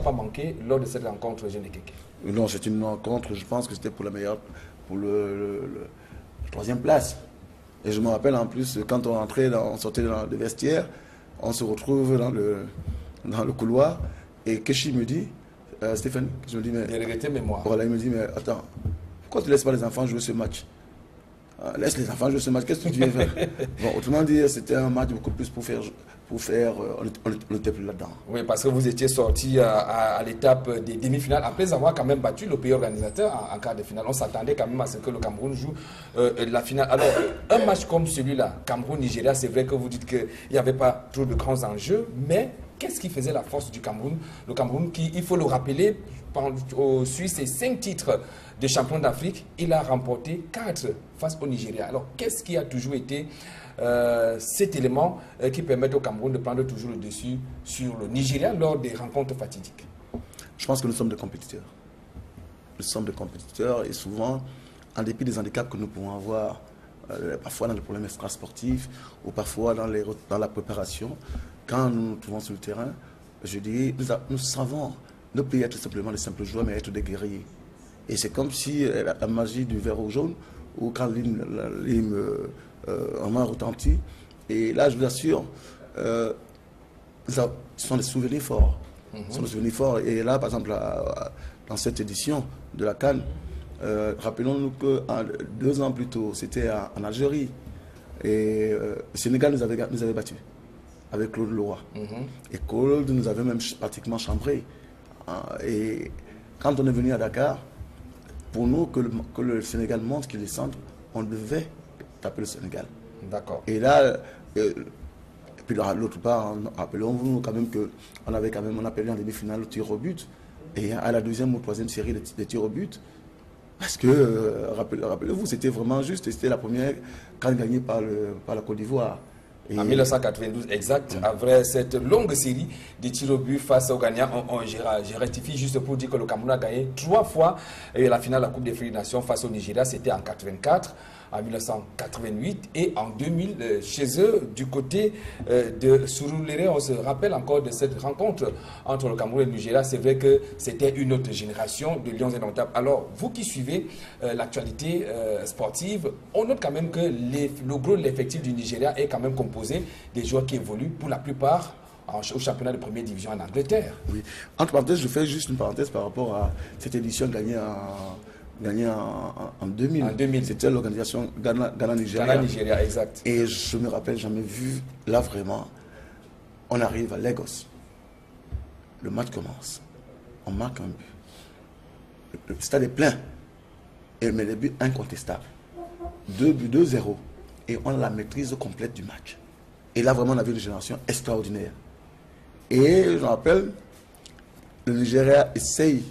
pas manqué lors de cette rencontre, Jeanne Ekeke? Non, c'est une rencontre, je pense que c'était pour la la 3e place. Et je me rappelle en plus, quand on sortait dans le vestiaire, on se retrouve dans le couloir, et Keshi me dit, Stéphane, je me dis, mais... mémoire. Voilà, il me dit, mais attends, pourquoi tu ne laisses pas les enfants jouer ce match? Laisse les enfants jouer ce match, qu'est-ce que tu viens faire? Bon, autrement dit, c'était un match beaucoup plus pour faire on n'était plus là-dedans. Oui, parce que vous étiez sorti à l'étape des demi-finales, après avoir quand même battu le pays organisateur en quart de finale. On s'attendait quand même à ce que le Cameroun joue la finale. Alors, un match comme celui-là, Cameroun-Nigeria, c'est vrai que vous dites qu'il n'y avait pas trop de grands enjeux, mais qu'est-ce qui faisait la force du Cameroun? Le Cameroun qui, il faut le rappeler, suit ses 5 titres de champion d'Afrique, il a remporté 4 face au Nigeria. Alors, qu'est-ce qui a toujours été cet élément qui permet au Cameroun de prendre toujours le dessus sur le Nigeria lors des rencontres fatidiques? Je pense que nous sommes des compétiteurs. Nous sommes des compétiteurs et souvent, en dépit des handicaps que nous pouvons avoir, parfois dans les problèmes extrasportifs ou parfois dans la préparation, quand nous nous trouvons sur le terrain, je dis, nous savons ne pas être simplement des simples joueurs, mais être des guerriers. Et c'est comme si la magie du vert ou jaune, ou quand l'hymne en main retentit. Et là, je vous assure, ce sont des souvenirs forts. Ce sont des souvenirs forts. Et là, par exemple, dans cette édition de la CAN, rappelons-nous que 2 ans plus tôt, c'était en Algérie. Et le Sénégal nous avait battus avec Claude Leroy. Et Claude nous avait même pratiquement chambré. Et quand on est venu à Dakar, pour nous, que le Sénégal montre qu'il est centre, on devait taper le Sénégal. D'accord. Et là, et puis l'autre part, rappelons-vous quand même qu'on a perdu en demi-finale le tir au but. Et à la 2e ou 3e série de tirs au but, parce que, rappelez-vous, c'était vraiment juste. C'était la première CAN gagnée par la Côte d'Ivoire. En 1992, exact, après cette longue série de tirs au but face aux Ghanéens, je rectifie juste pour dire que le Cameroun a gagné 3 fois la finale de la Coupe des Nations face au Nigeria, c'était en 84, en 1988 et en 2000 chez eux du côté de Surulere. On se rappelle encore de cette rencontre entre le Cameroun et le Nigeria. C'est vrai que c'était une autre génération de Lions indomptables. Alors, vous qui suivez l'actualité sportive, on note quand même que le gros de l'effectif du Nigeria est quand même composé des joueurs qui évoluent pour la plupart au championnat de première division en Angleterre. Oui. Entre parenthèses, je fais juste une parenthèse par rapport à cette édition gagnée en 2000. En 2000. C'était l'organisation Ghana-Nigeria. Ghana-Nigeria, exact. Et je me rappelle, jamais vu, là vraiment, on arrive à Lagos. Le match commence. On marque un but. Le stade est plein. Mais le but incontestable. 2 buts, 2-0. Et on a la maîtrise complète du match. Et là, vraiment, on avait une génération extraordinaire. Et je me rappelle, le Nigeria essaye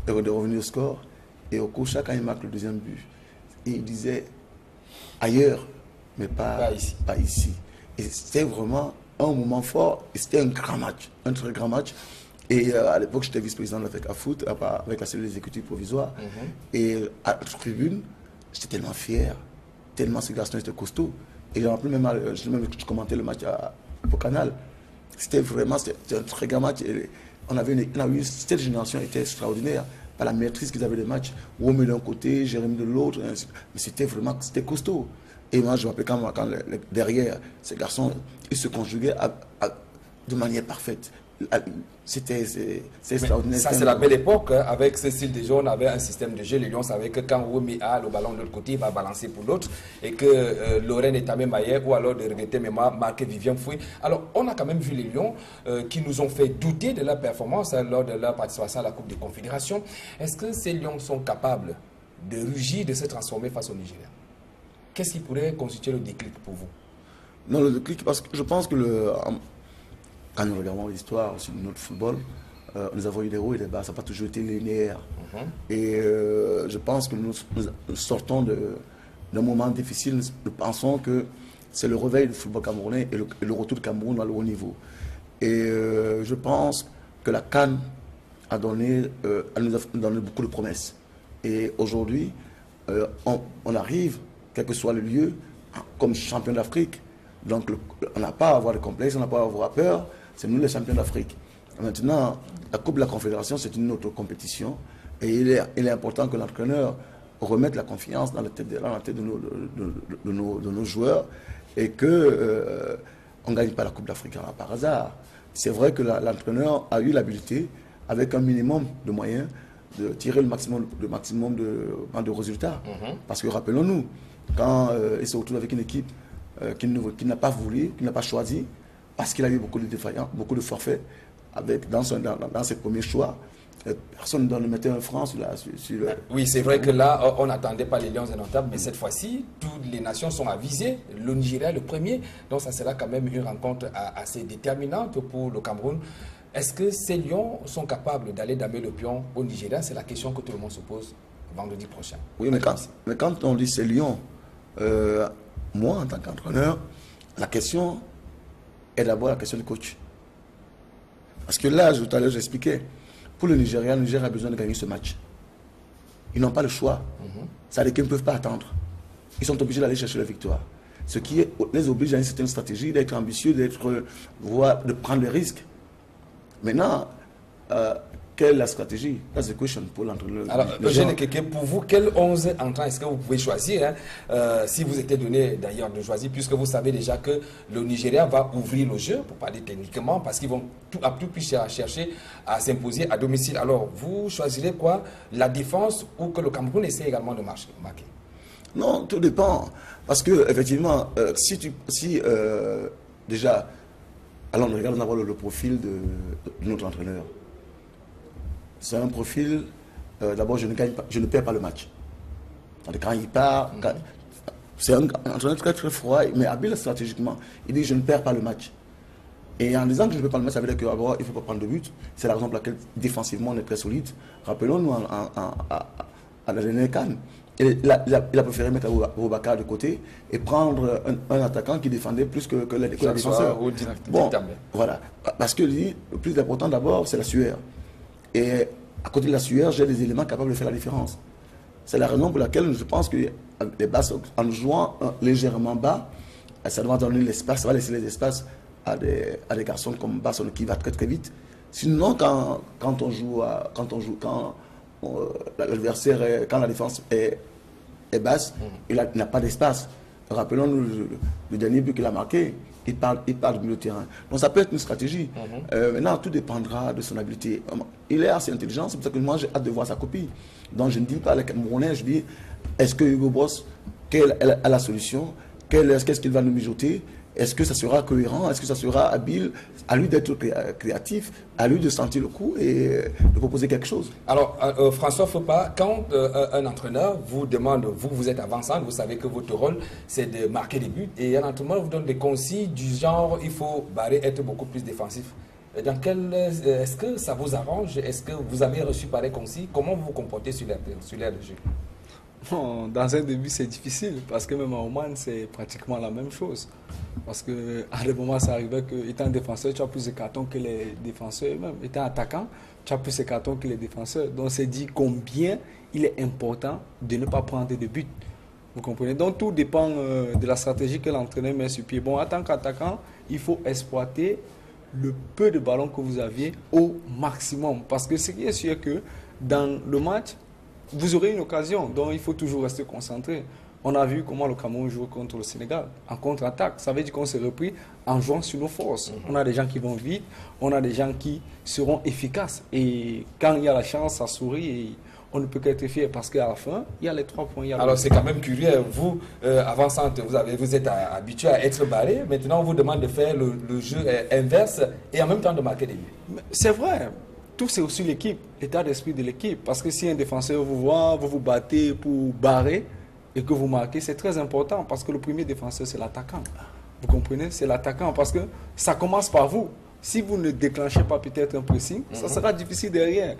de revenir au score. Et au coach, quand il marque le deuxième but, il disait ailleurs, mais pas ici. Et c'était vraiment un moment fort. Et c'était un grand match, un très grand match. Et à l'époque, j'étais vice-président avec AFOOT, avec la cellule exécutive provisoire. Et à la tribune, j'étais tellement fier, tellement ce garçon était costaud. Et j'ai rappelé je commentais le match au Canal. C'était vraiment un très grand match. Et cette génération était extraordinaire par la maîtrise qu'ils avaient des matchs. Womé d'un côté, Jérémy de l'autre. Mais c'était costaud. Et moi, je me rappelle quand derrière, ces garçons, ils se conjuguaient de manière parfaite. C'est extraordinaire. Ça, c'est la belle époque. Hein, avec Cécile Dejon, on avait un système de jeu. Les Lions savaient que quand Womé a le ballon de l'autre côté, il va balancer pour l'autre. Et que Lorraine et Tamé Maillet, ou alors de regretter mémoire, marqué Vivien Fouy. Alors, on a quand même vu les Lions qui nous ont fait douter de leur performance lors de leur participation à la Coupe des Confédérations. Est-ce que ces Lions sont capables de rugir, de se transformer face au Nigeria? Qu'est-ce qui pourrait constituer le déclic pour vous? Non, le déclic, parce que je pense que quand nous regardons l'histoire aussi de notre football, nous avons eu des hauts et des bas, ça n'a pas toujours été linéaire. Et je pense que nous sortons d'un moment difficile. Nous pensons que c'est le réveil du football camerounais et le retour du Cameroun à le haut niveau. Et je pense que la CAN elle nous a donné beaucoup de promesses. Et aujourd'hui, on arrive, quel que soit le lieu, comme champion d'Afrique. Donc on n'a pas à avoir de complexe, on n'a pas à avoir peur. C'est nous les champions d'Afrique. Maintenant, la Coupe de la Confédération, c'est une autre compétition. Et il est important que l'entraîneur remette la confiance dans la tête de nos joueurs et qu'on ne gagne pas la Coupe d'Afrique par hasard. C'est vrai que l'entraîneur a eu l'habilité, avec un minimum de moyens, de tirer le maximum de résultats. Parce que rappelons-nous, quand il se retrouve avec une équipe qui n'a pas voulu, qui n'a pas choisi, parce qu'il a eu beaucoup de défaillants, beaucoup de forfaits, dans ses premiers choix. Personne ne mettait un franc sur Oui, c'est vrai que là, on n'attendait pas les Lions indomptables, mais cette fois-ci, toutes les nations sont avisées. Le Nigeria, le premier. Donc, ça sera quand même une rencontre assez déterminante pour le Cameroun. Est-ce que ces Lions sont capables d'aller damer le pion au Nigeria? C'est la question que tout le monde se pose vendredi prochain. Oui, mais quand on dit ces Lions, moi, en tant qu'entraîneur, la question est d'abord la question du coach. Parce que là, tout à l'heure, j'expliquais, pour le Nigeria a besoin de gagner ce match. Ils n'ont pas le choix. C'est-à-dire qu'ils ne peuvent pas attendre. Ils sont obligés d'aller chercher la victoire. Ce qui les oblige à une certaine stratégie, d'être ambitieux, de prendre des risques. Maintenant, quelle est la stratégie? That's the question pour l'entraîneur. Alors, Eugène Ekeke, pour vous, quel 11 entrants est-ce que vous pouvez choisir si vous étiez donné d'ailleurs de choisir, puisque vous savez déjà que le Nigeria va ouvrir le jeu, pour parler techniquement, parce qu'ils vont à tout prix chercher à s'imposer à domicile. Alors, vous choisirez quoi? La défense ou que le Cameroun essaie également de marquer? Non, tout dépend. Parce que, effectivement, déjà, alors on regarde d'abord le profil de notre entraîneur. C'est un profil, d'abord, je ne perds pas le match. Quand il part, c'est un entraîneur très très froid, mais habile stratégiquement. Il dit, je ne perds pas le match. Et en disant que je ne perds pas le match, ça veut dire qu'il ne faut pas prendre de but. C'est la raison pour laquelle, défensivement, on est très solide. Rappelons-nous, à la dernière CAN, il a préféré mettre Boubacar de côté et prendre un attaquant qui défendait plus que les défenseurs. Bon, voilà. Parce que le plus important d'abord, c'est la sueur. Et à côté de la sueur, j'ai des éléments capables de faire la différence. C'est la raison pour laquelle je pense que les basses, en jouant légèrement bas, ça doit donner l'espace, ça va laisser les espaces à des garçons comme Basson qui va très très vite. Sinon, quand l'adversaire, quand la défense est basse, il n'a pas d'espace. Rappelons-nous le dernier but qu'il a marqué, il parle du milieu de terrain. Donc ça peut être une stratégie. Maintenant, tout dépendra de son habileté. Il est assez intelligent, c'est pour ça que moi j'ai hâte de voir sa copie. Donc je ne dis pas les Camerounais, je dis, est-ce que Hugo Bross, quelle est la solution? Qu'est-ce qu'il va nous mijoter? Est-ce que ça sera cohérent? Est-ce que ça sera habile? À lui d'être créatif, à lui de sentir le coup et de proposer quelque chose. Alors, François Fopa, quand un entraîneur vous demande, vous êtes avant-centre, vous savez que votre rôle, c'est de marquer des buts, et un entraîneur vous donne des consignes du genre, il faut être beaucoup plus défensif. Est-ce que ça vous arrange? Est-ce que vous avez reçu pareil consignes? Comment vous vous comportez sur l'air de jeu? Bon, dans un début, c'est difficile parce que même en Oman, c'est pratiquement la même chose. Parce qu'à des moments, ça arrivait qu'étant défenseur, tu as plus de cartons que les défenseurs eux-mêmes. Étant attaquant, tu as plus de cartons que les défenseurs. Donc, c'est dit combien il est important de ne pas prendre de buts. Vous comprenez? Donc, tout dépend de la stratégie que l'entraîneur met sur pied. Bon, en tant qu'attaquant, il faut exploiter le peu de ballons que vous aviez au maximum. Parce que ce qui est sûr que dans le match, vous aurez une occasion, donc il faut toujours rester concentré. On a vu comment le Cameroun joue contre le Sénégal, en contre-attaque. Ça veut dire qu'on s'est repris en jouant sur nos forces. On a des gens qui vont vite, on a des gens qui seront efficaces. Et quand il y a la chance, ça sourit et on ne peut qu'être fier parce qu'à la fin, il y a les 3 points. Alors c'est quand même curieux, vous, avant-centre, vous êtes habitué à être barré. Maintenant, on vous demande de faire le jeu inverse et en même temps de marquer des buts. C'est vrai. Tout, c'est aussi l'équipe, l'état d'esprit de l'équipe. Parce que si un défenseur vous voit, vous vous battez pour barrer et que vous marquez, c'est très important parce que le premier défenseur, c'est l'attaquant. Vous comprenez? C'est l'attaquant parce que ça commence par vous. Si vous ne déclenchez pas peut-être un pressing, ça sera difficile derrière.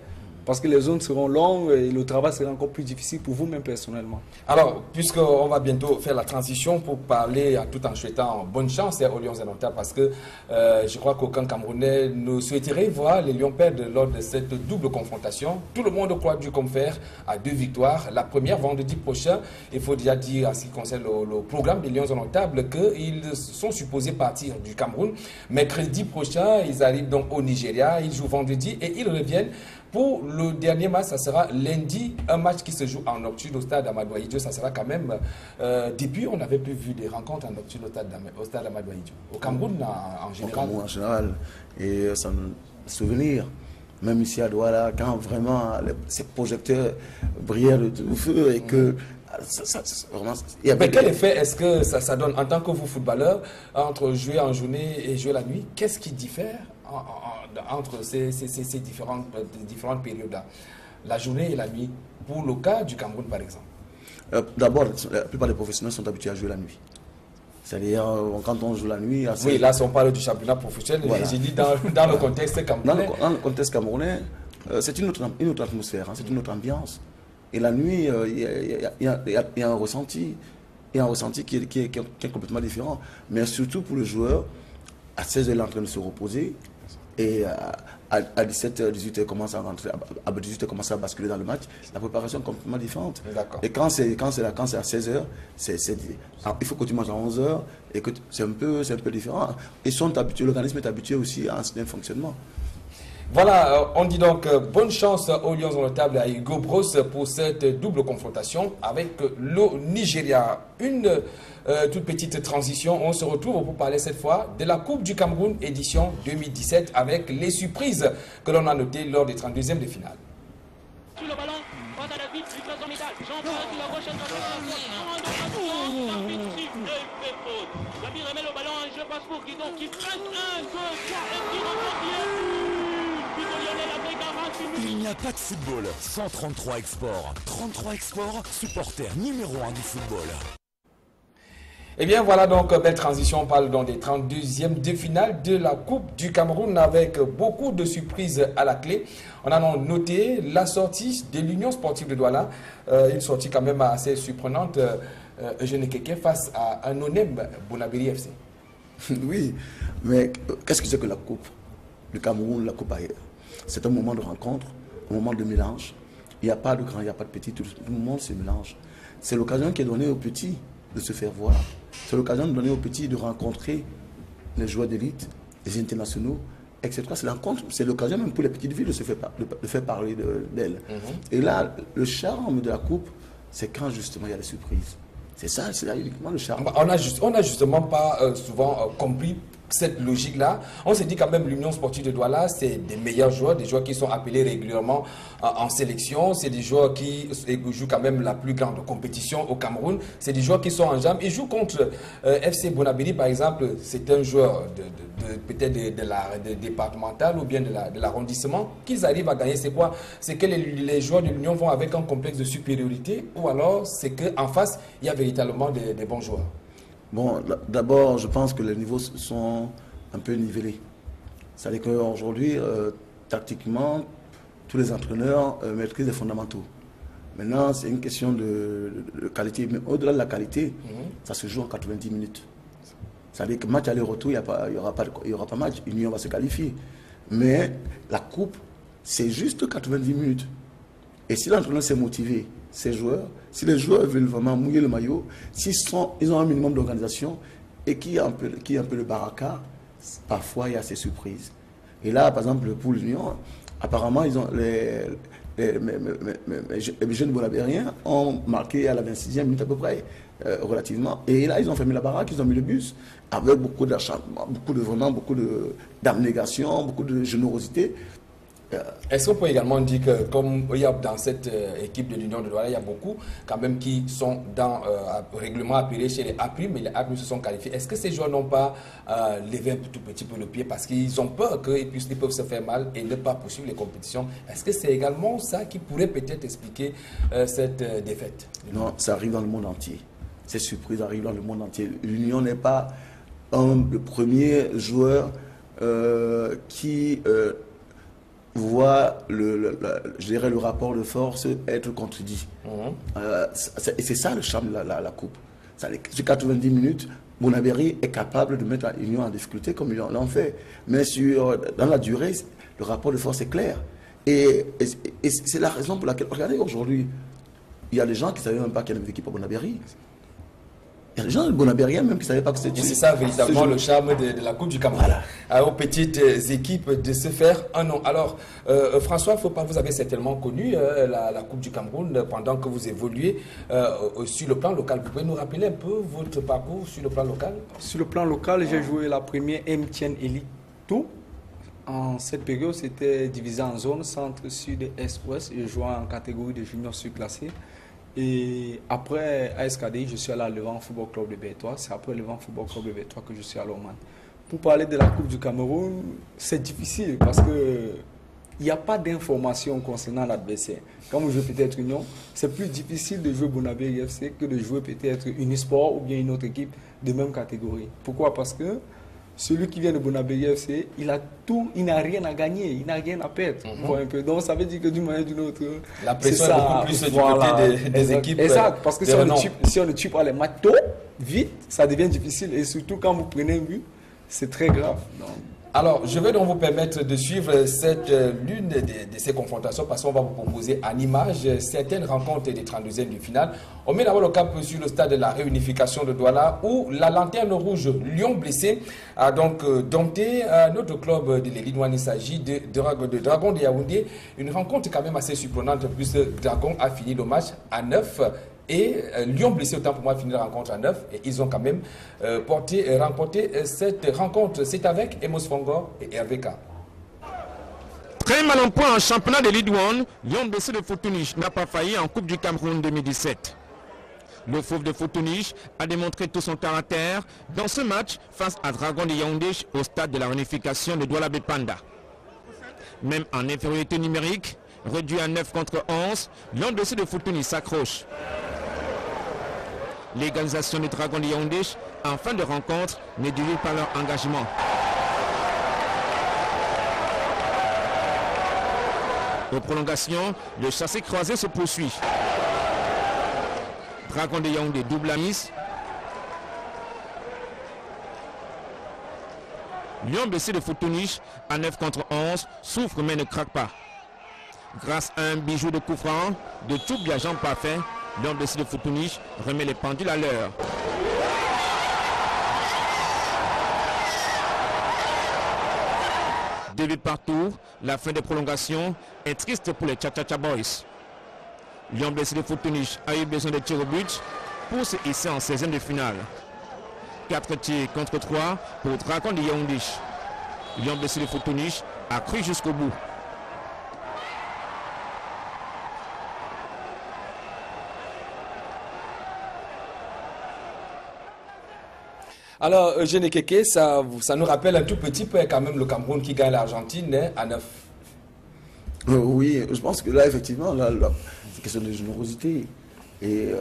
Parce que les zones seront longues et le travail sera encore plus difficile pour vous-même personnellement. Alors, puisqu'on va bientôt faire la transition pour parler tout en souhaitant bonne chance aux Lions indomptables, parce que je crois qu'aucun Camerounais ne souhaiterait voir les Lions perdre lors de cette double confrontation. Tout le monde croit dû comme faire à 2 victoires. La première, vendredi prochain, il faut déjà dire, en ce qui concerne le programme des Lions indomptables, qu'ils sont supposés partir du Cameroun. Mercredi prochain, ils arrivent donc au Nigeria, ils jouent vendredi et ils reviennent. Pour le dernier match, ça sera lundi, un match qui se joue en nocturne au stade Amadou Ahidjo. Ça sera quand même, depuis on n'avait plus vu des rencontres en nocturne au stade Amadou Ahidjo. Au Cameroun en général. Au Cameroun en général. Et ça me souvenir, même ici à Douala, quand vraiment ces projecteurs brillaient de tout feu et que... vraiment, mais quel effet est-ce que ça donne en tant que vous footballeur entre jouer en journée et jouer la nuit? Qu'est-ce qui diffère entre ces différentes périodes-là, la journée et la nuit, pour le cas du Cameroun par exemple? D'abord, la plupart des professionnels sont habitués à jouer la nuit. C'est-à-dire, quand on joue la nuit... Oui, là, si on parle du championnat professionnel, voilà. J'ai dit dans le contexte camerounais. Dans le contexte camerounais, c'est une autre atmosphère, hein, c'est une autre ambiance. Et la nuit, il y a un ressenti. Il y a un ressenti qui est complètement différent. Mais surtout pour le joueur, à 16h, il est en train de se reposer. Et à 17h, 18h, commence à rentrer, à 18h, commence à basculer dans le match. La préparation est complètement différente. Et quand c'est à 16h, il faut que tu manges à 11h. Et que c'est un peu différent. Ils sont habitués, l'organisme est habitué aussi à un certain fonctionnement. Voilà, on dit donc bonne chance aux Lions indomptables à Hugo Bross pour cette double confrontation avec le Nigeria. Une toute petite transition, on se retrouve pour parler cette fois de la Coupe du Cameroun édition 2017 avec les surprises que l'on a notées lors des 32e de finale. Sur le ballon, face à la vitre du trésor métal, Jean-Pierre sur la gauche, remet le ballon en jeu, passe pour Guidon qui presse 1, 2, 3 et qui remporte. Il n'y a pas de football sans 33 Export. 33 Export, supporter numéro 1 du football. Eh bien voilà donc, belle transition, on parle dans des 32e de finale de la Coupe du Cameroun avec beaucoup de surprises à la clé. On a noté la sortie de l'Union sportive de Douala, une sortie quand même assez surprenante, Eugène Keke, face à un Onem Bonabéry FC. Oui, mais qu'est-ce que c'est que la Coupe du Cameroun, la Coupe ailleurs? C'est un moment de rencontre, un moment de mélange. Il n'y a pas de grand, il n'y a pas de petit, tout le monde se mélange. C'est l'occasion qui est donnée aux petits de se faire voir. C'est l'occasion de donner aux petits de rencontrer les joueurs d'élite, les internationaux, etc. C'est l'occasion même pour les petites villes de se faire parler d'elles. Et là, le charme de la Coupe, c'est quand justement il y a des surprises. C'est ça, c'est uniquement le charme. On n'a justement pas souvent compris cette logique-là. On s'est dit quand même l'Union sportive de Douala, c'est des meilleurs joueurs, des joueurs qui sont appelés régulièrement en sélection. C'est des joueurs qui jouent quand même la plus grande compétition au Cameroun. C'est des joueurs qui sont en jambes. Ils jouent contre FC Bonabéry, par exemple. C'est un joueur peut-être de départemental ou bien de l'arrondissement. Qu'ils arrivent à gagner, c'est quoi? C'est que les joueurs de l'Union vont avec un complexe de supériorité, ou alors c'est qu'en face, il y a véritablement des bons joueurs. Bon, d'abord, je pense que les niveaux sont un peu nivelés. C'est-à-dire qu'aujourd'hui, tactiquement, tous les entraîneurs maîtrisent les fondamentaux. Maintenant, c'est une question de qualité. Mais au-delà de la qualité, ça se joue en 90 minutes. C'est-à-dire que match aller-retour, il n'y aura pas match. L'Union va se qualifier. Mais la coupe, c'est juste 90 minutes. Et si l'entraîneur s'est motivé, ces joueurs, si les joueurs veulent vraiment mouiller le maillot, ils ont un minimum d'organisation et qui est un peu le baraka, parfois il y a ces surprises. Et là, par exemple, pour l'Union, apparemment, ils ont les jeunes bonabériens ont marqué à la 26e minute à peu près, relativement. Et là, ils ont fermé la baraque, ils ont mis le bus avec beaucoup d'acharnement, beaucoup d'abnégation, beaucoup de générosité. Est-ce qu'on peut également dire que, comme il y a dans cette équipe de l'Union de Douala, il y a beaucoup quand même qui sont dans règlement appelé chez les A', mais les A' se sont qualifiés. Est-ce que ces joueurs n'ont pas levé un tout petit peu le pied parce qu'ils ont peur qu'ils peuvent se faire mal et ne pas poursuivre les compétitions? Est-ce que c'est également ça qui pourrait peut-être expliquer cette défaite? Non, ça arrive dans le monde entier. Ces surprises arrivent dans le monde entier. L'Union n'est pas le premier joueur qui voit je dirais, le rapport de force être contredit. Et c'est ça le charme de la Coupe. Sur 90 minutes, Bonabéry est capable de mettre l'Union en difficulté comme ils l'ont fait. Mais dans la durée, le rapport de force est clair. Et c'est la raison pour laquelle, regardez, aujourd'hui, il y a des gens qui ne savaient même pas qu'il y avait une équipe à Bonabéry. Il y a des gens de Bonabériens même qui ne savaient pas que c'était... Et c'est ça véritablement le charme de la Coupe du Cameroun. Voilà. Aux petites équipes de se faire un nom. Alors, François, vous avez certainement connu la Coupe du Cameroun pendant que vous évoluez sur le plan local. Vous pouvez nous rappeler un peu votre parcours sur le plan local? Sur le plan local, j'ai joué la première MTN Elite Tout. En cette période, c'était divisé en zones, centre, sud, est, ouest. Je jouais en catégorie de juniors surclassés. Et après ASKDI, je suis allé à Levant Football Club de Bertois. C'est après Levant Football Club de Bertois que je suis à Lorman. Pour parler de la Coupe du Cameroun, c'est difficile parce que il n'y a pas d'informations concernant l'adversaire. Quand vous jouez peut-être Union, c'est plus difficile de jouer Bonabéry FC que de jouer peut-être Unisport ou bien une autre équipe de même catégorie. Pourquoi? Parce que celui qui vient de Bonabéry FC, il a tout, il n'a rien à gagner, il n'a rien à perdre. Un peu. Donc ça veut dire que d'une manière ou d'une autre, la pression est beaucoup plus du côté des équipes. Exact, parce que si on ne tue pas les matchs tôt, vite, ça devient difficile. Et surtout quand vous prenez un but, c'est très grave. Donc, alors, je vais donc vous permettre de suivre l'une de ces confrontations parce qu'on va vous proposer en image certaines rencontres des 32e du final. On met d'abord le cap sur le stade de la réunification de Douala où la lanterne rouge Lion blessé a donc dompté notre club de l'élite. Il s'agit de Dragon de Yaoundé. Une rencontre quand même assez surprenante puisque Dragon a fini le match à 9. Et Lyon blessé, autant pour moi, finit la rencontre à 9. Et ils ont quand même remporté cette rencontre. C'est avec Emos Fongor et RVK. Très mal en point en championnat de Ligue 1, Lyon blessé de Foutouniche n'a pas failli en Coupe du Cameroun 2017. Le Fauve de Foutouniche a démontré tout son caractère dans ce match face à Dragon de Yaoundé au stade de la réunification de Douala Bepanda. Même en infériorité numérique, réduit à 9 contre 11, Lyon blessé de Foutouniche s'accroche. L'égalisation des Dragons de Yaoundé en fin de rencontre n'est due par leur engagement. Aux prolongations, le chassé croisé se poursuit. Dragon de Yaoundé double la mise. Lion blessé de Futunish à 9 contre 11 souffre mais ne craque pas. Grâce à un bijou de coup franc de tout biageant parfait, Lion blessé de Futunish remet les pendules à l'heure. Deux buts partout, la fin des prolongations est triste pour les Cha-Cha-Cha Boys. Lion blessé de Futunish a eu besoin de tirs au but pour se hisser en 16e de finale. 4 tirs contre 3 pour Dragon de Yaoundé. Lion blessé de Futunish a cru jusqu'au bout. Alors, Eugène Keke, ça nous rappelle un tout petit peu quand même le Cameroun qui gagne l'Argentine à 9. Oui, je pense que là, effectivement, c'est question de générosité. Et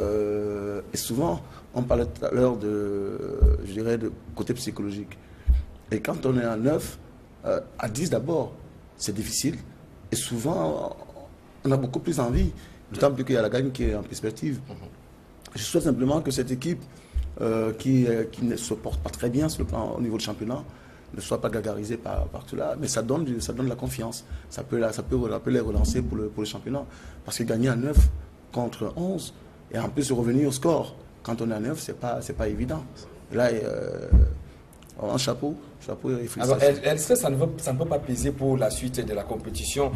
souvent, on parlait tout à l'heure je dirais, de côté psychologique. Et quand on est à 9, à 10 d'abord, c'est difficile. Et souvent, on a beaucoup plus envie, d'autant plus qu'il y a la gagne qui est en perspective. Je souhaite simplement que cette équipe qui ne se porte pas très bien sur le plan au niveau du championnat ne soit pas gagarisée par tout là, mais ça donne de la confiance. Ça peut les relancer pour le championnat. Parce que gagner à 9 contre 11 et en plus revenir au score quand on est à 9, c'est pas évident. Et là, un chapeau et félicitations. Alors, est-ce que ça ne peut pas peser pour la suite de la compétition?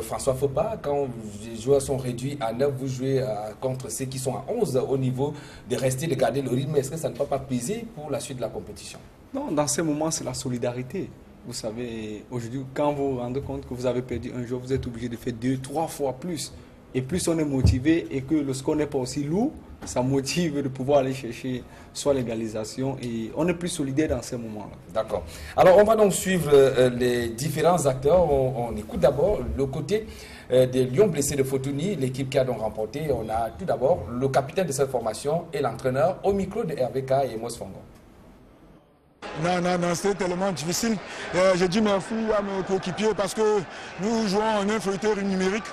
François Fopa, quand les joueurs sont réduits à 9, vous jouez contre ceux qui sont à 11 au niveau de rester, de garder le rythme. Est-ce que ça ne peut pas peser pour la suite de la compétition? Non, dans ces moments, c'est la solidarité. Vous savez, aujourd'hui, quand vous vous rendez compte que vous avez perdu un jour, vous êtes obligé de faire 2-3 fois plus. Et plus on est motivé et que le score n'est pas aussi lourd, ça motive de pouvoir aller chercher soit l'égalisation et on est plus solidaire dans ces moments-là. D'accord. Alors on va donc suivre les différents acteurs. On écoute d'abord le côté des Lions blessés de Futuni, l'équipe qui a donc remporté. On a tout d'abord le capitaine de cette formation et l'entraîneur au micro de RVK et Mos Fongo. Non, c'était tellement difficile. J'ai dit merci à mes coéquipiers parce que nous jouons en infériorité numérique.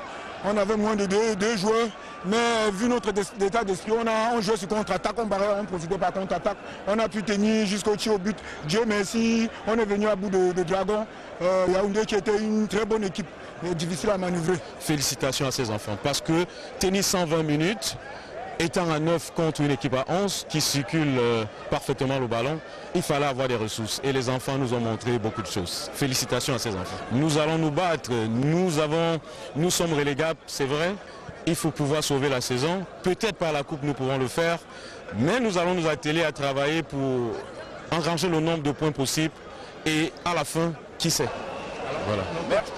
On avait moins de deux joueurs, mais vu notre état d'esprit, on jouait sur contre-attaque, on profitait par contre-attaque. On a pu tenir jusqu'au tir au but. Dieu merci, on est venu à bout de Dragon. Yaoundé qui était une très bonne équipe, difficile à manœuvrer. Félicitations à ces enfants, parce que tenir 120 minutes, étant à 9 contre une équipe à 11 qui circule parfaitement le ballon, il fallait avoir des ressources. Et les enfants nous ont montré beaucoup de choses. Félicitations à ces enfants. Nous allons nous battre. Nous sommes relégables, c'est vrai. Il faut pouvoir sauver la saison. Peut-être par la coupe nous pourrons le faire. Mais nous allons nous atteler à travailler pour engranger le nombre de points possibles. Et à la fin, qui sait? Voilà. Merci.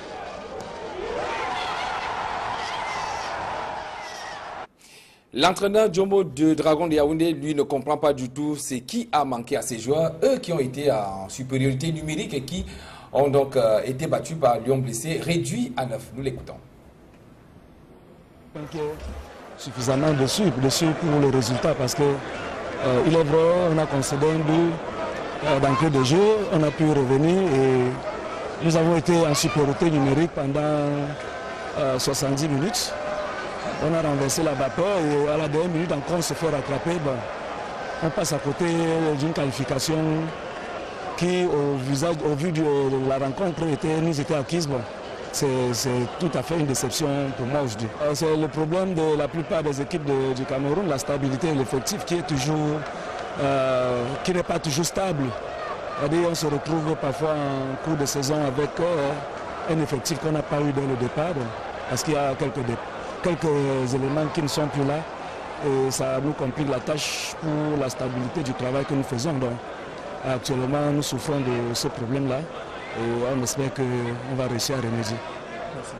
L'entraîneur Djomo de Dragon de Yaoundé, lui, ne comprend pas du tout ce qui a manqué à ses joueurs, eux qui ont été en supériorité numérique et qui ont donc été battus par Lion blessé, réduit à 9. Nous l'écoutons. Suffisamment dessus pour le résultat parce que il est vrai, on a concédé un but d'entrée de jeu, on a pu revenir et nous avons été en supériorité numérique pendant 70 minutes. On a renversé la vapeur et à la dernière minute encore on se fait rattraper. Bon, on passe à côté d'une qualification qui au vu de la rencontre nous était acquise. Bon, c'est tout à fait une déception pour moi aujourd'hui. C'est le problème de la plupart des équipes du Cameroun, la stabilité et l'effectif qui n'est pas toujours stable. On se retrouve parfois en cours de saison avec un effectif qu'on n'a pas eu dès le départ parce qu'il y a quelques éléments qui ne sont plus là et ça nous complique la tâche pour la stabilité du travail que nous faisons. Donc, actuellement, nous souffrons de ce problème-là et on espère qu'on va réussir à remédier. Merci.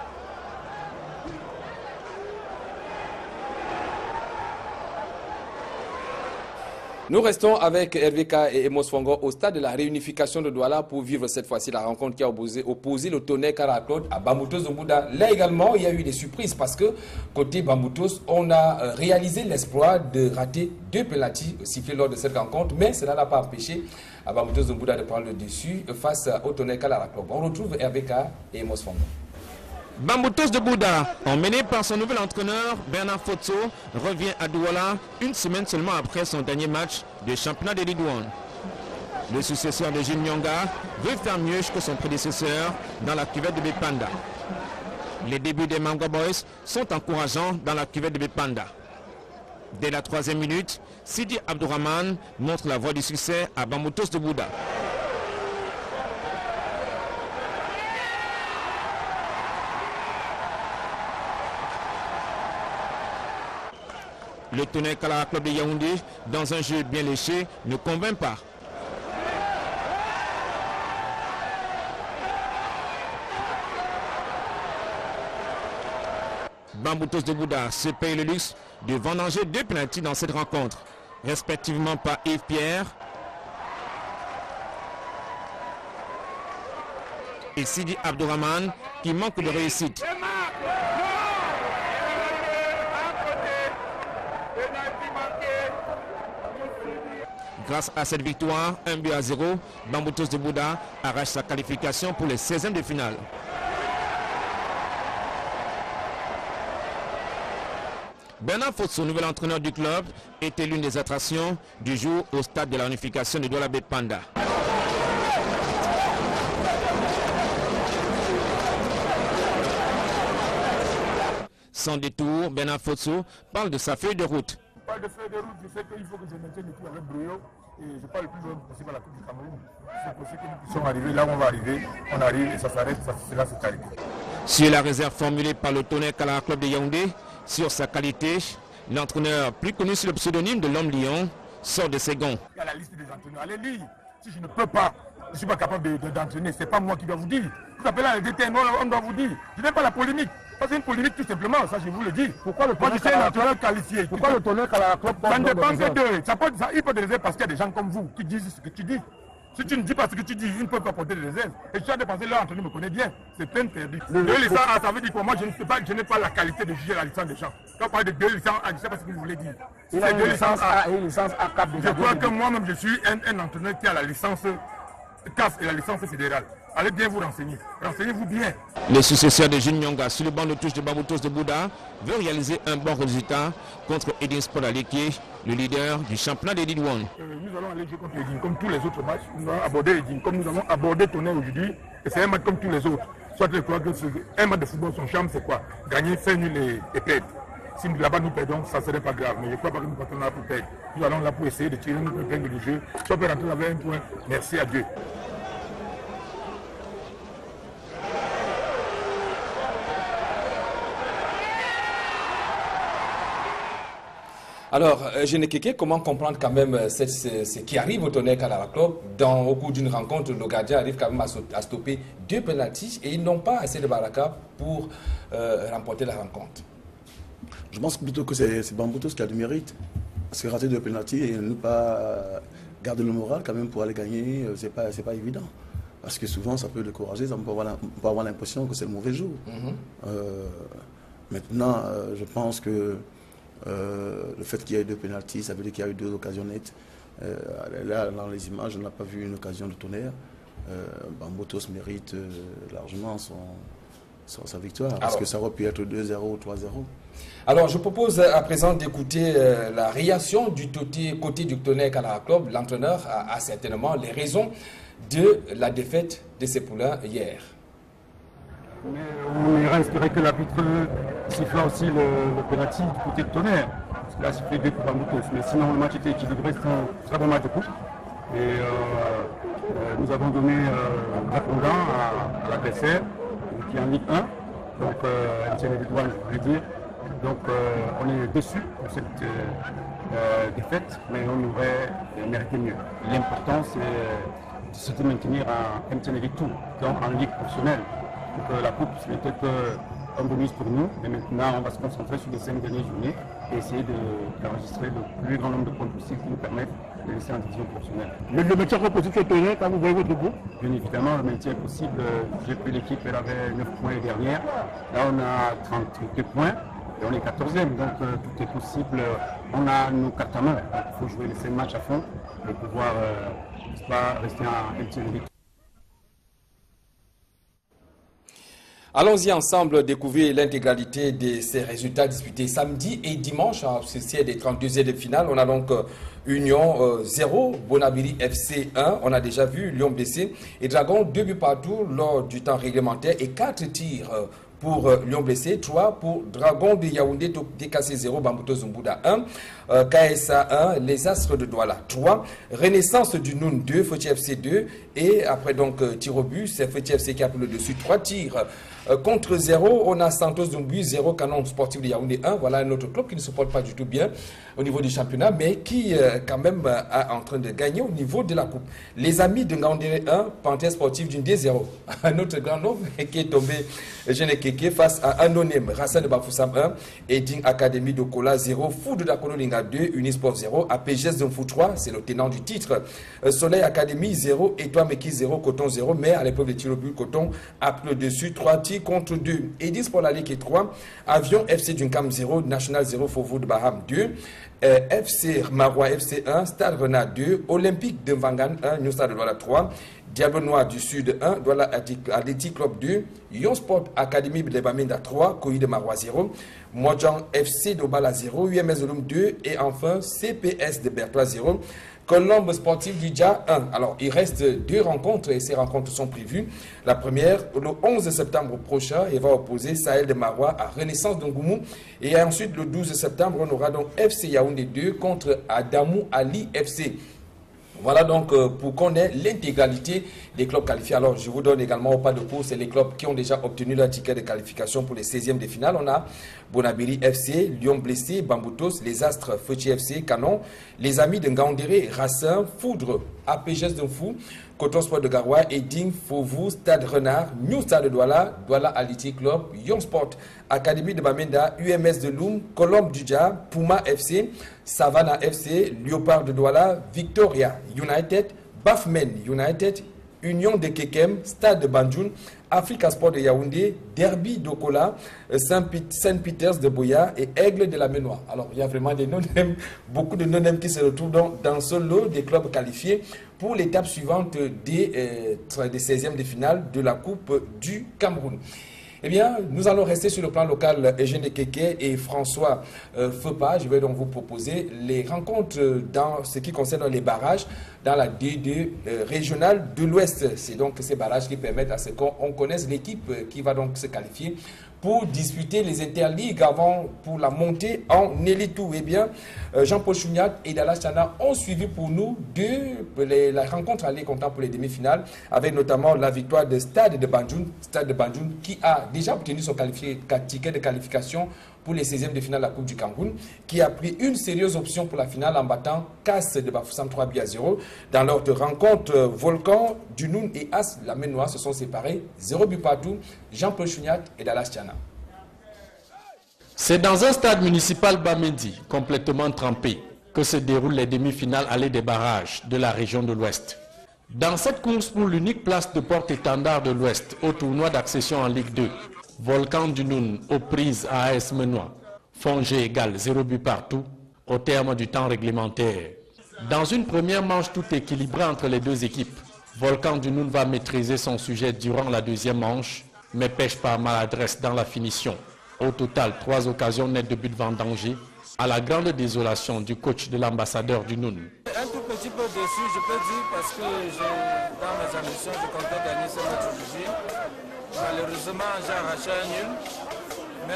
Nous restons avec RVK et Emos Fongo au stade de la réunification de Douala pour vivre cette fois-ci la rencontre qui a opposé le Tonnerre Kara-Claude à Bamboutos Zombuda. Là également, il y a eu des surprises parce que côté Bamboutos, on a réalisé l'exploit de rater 2 pénaltys sifflés lors de cette rencontre, mais cela n'a pas empêché à Bamboutos Zombuda de prendre le dessus face au Tonnerre Kara-Claude. On retrouve RVK et Emos Fongo. Bamboutos de Bouddha, emmené par son nouvel entraîneur Bernard Fotso, revient à Douala une semaine seulement après son dernier match de championnat de Ligue 1. Le successeur de Jules Nyonga veut faire mieux que son prédécesseur dans la cuvette de Bepanda. Les débuts des Manga Boys sont encourageants dans la cuvette de Bepanda. Dès la 3e minute, Sidi Abdourahmane montre la voie du succès à Bamboutos de Bouddha. Le Tonnerre Kara-Claude de Yaoundé, dans un jeu bien léché, ne convainc pas. Bamboutos de Bouddha se paye le luxe de vendanger 2 pénaltys dans cette rencontre, respectivement par Yves Pierre et Sidi Abdourahmane, qui manque de réussite. Grâce à cette victoire, 1-0, Bamboutos de Bouddha arrache sa qualification pour les 16e de finale. Bernard Fotso, nouvel entraîneur du club, était l'une des attractions du jour au stade de la réunification de Douala Bepanda. Sans détour, Bernard Fotso parle de sa feuille de route. Pas de feuille de route, je sais qu'il faut que je maintienne l'équipe avec brio et je parle le plus loin possible à la Coupe du Cameroun. C'est possible que nous puissions arriver là où on va arriver, on arrive et ça s'arrête, cela c'est arrivé. Sur la réserve formulée par le Tonnerre Kara-Claude de Yaoundé, sur sa qualité, l'entraîneur, plus connu sous le pseudonyme de l'homme lion, sort de ses gonds. Il y a la liste des entraîneurs, allez lire. Si je ne peux pas, je ne suis pas capable d'entraîner, ce n'est pas moi qui dois vous dire. Tout appelez à la DTN, on doit vous dire. Je n'aime pas la polémique. C'est une polémique tout simplement, ça je vous le dis. Pourquoi le Tonnerre Kara-Claude qualifié? Pourquoi le Tonnerre Kara-Claude? Ça ne dépend que d'eux. Il peut des réserves parce qu'il y a des gens comme vous qui disent ce que tu dis. Si tu ne dis pas ce que tu dis, ils ne peuvent pas porter des réserves. Et tu as dépensé leur entraîneur me connaît bien. C'est plein interdit. 2 licences, ça veut dire pour moi, je n'ai pas la qualité de juger la licence des gens. Quand on parle de 2 licences A, je ne sais pas ce que vous voulez dire. Il a une licence A et une licence A4. Je crois que moi-même, je suis un entraîneur qui a la licence CAF et la licence fédérale. Allez bien vous renseigner. Renseignez-vous bien. Le successeur de Jules Nyonga sur le banc de touche de Bamboutos de Bouddha veut réaliser un bon résultat contre Edin Sport Aleki, le leader du championnat de Ligue 1. Nous allons aller jouer contre Edin comme tous les autres matchs. Nous allons aborder Edin comme nous allons aborder Tonnerre aujourd'hui. Et c'est un match comme tous les autres. Soit je crois que un match de football, son charme, c'est quoi? Gagner, faire nul et perdre. Si là-bas nous perdons, ça ne serait pas grave. Mais je ne crois pas que nous partons là pour perdre. Nous allons là pour essayer de tirer notre épingle du jeu. Si on peut rentrer avec un point, merci à Dieu. Alors, Genekeke, comment comprendre quand même ce qui arrive au Tonnerre Kara-Claude? Au cours d'une rencontre, le gardien arrive quand même à stopper 2 pénaltys et ils n'ont pas assez de baraka pour remporter la rencontre. Je pense plutôt que c'est Bamboutos qui a du mérite. Parce que rater 2 pénaltys et ne pas garder le moral quand même pour aller gagner, c'est pas évident. Parce que souvent ça peut décourager, on peut avoir l'impression que c'est le mauvais jour. Maintenant, je pense que le fait qu'il y ait 2 pénaltys, ça veut dire qu'il y a eu 2 occasions nettes. Là, dans les images, on n'a pas vu une occasion de Tonnerre. Bamboutos mérite largement sa victoire, parce que ça aurait pu être 2-0 ou 3-0. Alors, je propose à présent d'écouter la réaction du côté du Tonnerre Kara-Claude. L'entraîneur a certainement les raisons de la défaite de ses poulains hier. Mais on irait espérer que l'arbitre siffle aussi le penalty du côté de Tonnerre. Parce que là, il sifflé 2 pour Bamboutos. Mais sinon, le match était équilibré, c'est un très bon match de coupe. Et nous avons donné répondant à l'adversaire, qui est en Ligue 1. Donc, Etienne Edouard, je voulais dire. Donc, on est déçus pour cette défaite, mais on aurait mérité mieux. L'important, c'est de se maintenir à MTN Ligue 2, donc en Ligue professionnelle. Donc, la coupe, ce n'était qu'un bonus pour nous, mais maintenant, on va se concentrer sur les 5 dernières journées et essayer d'enregistrer le plus grand nombre de points possible qui nous permettent de laisser en division professionnelle. Le maintien est possible sur le terrain quand vous voyez votre groupe? Bien évidemment, le maintien est possible. J'ai pris l'équipe, elle avait 9 points les dernières. Là, on a 32 points et on est 14e, donc tout est possible. On a nos cartes à main, donc il faut jouer les 5 matchs à fond pour pouvoir rester un petit peu. Allons-y ensemble découvrir l'intégralité de ces résultats disputés samedi et dimanche. C'est des 32e de finale. On a donc Union 0, Bonabili FC 1. On a déjà vu Lyon blessé et Dragon 2 buts partout lors du temps réglementaire et 4 tirs pour Lyon blessé, 3 pour Dragon de Yaoundé, DKC 0, Bambuto Zumbuda 1, KSA 1, les Astres de Douala 3, Renaissance du Noun 2, Foti FC 2 et après donc tir au but, c'est Foti FC qui a pris le dessus, 3 tirs contre 0. On a Santos Zumbu 0, Canon Sportif de Yaoundé 1. Voilà un autre club qui ne se porte pas du tout bien au niveau du championnat, mais qui quand même est en train de gagner au niveau de la coupe. Les Amis de Ngaoundéré 1, Panthère Sportif d'une D0. Un autre grand nom qui est tombé, Jeune Keke, face à Anonyme, Racine de Bafoussam 1, Eding Academy de Kola 0, Fou de Dakono Linga 2, Unisport 0, APGS de Fou 3, c'est le tenant du titre. Soleil Academy 0, Étoile Meki 0, Coton 0, mais à l'épreuve de tir au but, Coton a pris le dessus, 3 tirs contre 2. Edis pour la Ligue 3, Avion FC Dunkam 0, National 0, Fauveau de Baham 2, FC Marois FC 1, Stade Renard 2, Olympique de Vangan 1, New Stade de Douala 3, Diable Noir du Sud 1, Douala Athletic Club 2, Yon Sport Academy de Baminda 3, Koyi de Marois 0, Mojan FC de Bala 0, UMS de Loum 2 et enfin CPS de Bertois 0. Colombe Sportif Didja 1. Alors, il reste 2 rencontres et ces rencontres sont prévues. La première, le 11 septembre prochain, il va opposer Sahel de Marois à Renaissance d'Ongoumou. Et ensuite, le 12 septembre, on aura donc FC Yaoundé 2 contre Adamou Ali FC. Voilà donc pour qu'on ait l'intégralité des clubs qualifiés. Alors, je vous donne également au pas de course les clubs qui ont déjà obtenu leur ticket de qualification pour les 16e de finale. On a Bonabiri FC, Lyon Blessé, Bamboutos, les Astres, Foti FC, Canon, les Amis de Ngaoundéré, Racin, Foudre, APGS de Fou, Coton Sport de Garoua, Eding, Fauveau, Stade Renard, New Stade de Douala, Douala Aliti Club, Young Sport, Académie de Bamenda, UMS de Loum, Colombe Dudja, Puma FC, Savannah FC, Léopard de Douala, Victoria United, Bafmen United, Union de Kekem, Stade de Banjoun, Africa Sport de Yaoundé, Derby d'Okola, Saint-Peters de Boya et Aigle de la Ménois. Alors, il y a vraiment des non-nèmes, beaucoup de non-nèmes qui se retrouvent dans ce lot des clubs qualifiés pour l'étape suivante des 16e de finale de la Coupe du Cameroun. Eh bien, nous allons rester sur le plan local. Eugène Keke et François Fepa, je vais donc vous proposer les rencontres dans ce qui concerne les barrages dans la D2 régionale de l'Ouest. C'est donc ces barrages qui permettent à ce qu'on connaisse l'équipe qui va donc se qualifier pour disputer les interligues avant pour la montée en Élite. Eh bien, Jean-Paul Chouniat et Dallas Chana ont suivi pour nous la rencontre aller comptant pour les demi-finales, avec notamment la victoire de Stade de Banjoun qui a déjà obtenu son ticket de qualification pour les 16e de finale de la Coupe du Cameroun, qui a pris une sérieuse option pour la finale en battant Casse de Bafoussam 3-0. Dans l'autre rencontre, Volcan, Dunoun et As, la Ménois, se sont séparés. 0 but partout, Jean-Paul Chouniat et Dallas Chana. C'est dans un stade municipal Bamendi, complètement trempé, que se déroulent les demi-finales allées des barrages de la région de l'Ouest. Dans cette course pour l'unique place de porte-étendard de l'Ouest au tournoi d'accession en Ligue 2, Volcan du Noun aux prises à AS Menois font jeu égal 0 but partout au terme du temps réglementaire. Dans une première manche tout équilibrée entre les deux équipes, Volcan du Noun va maîtriser son sujet durant la deuxième manche, mais pêche par maladresse dans la finition. Au total, 3 occasions nettes de but vendangées, à la grande désolation du coach de l'ambassadeur du Noun. Un tout petit peu déçu, je peux dire, parce que dans mes ambitions, je comptais gagner ce match aujourd'hui. Malheureusement, j'ai arraché un nul, mais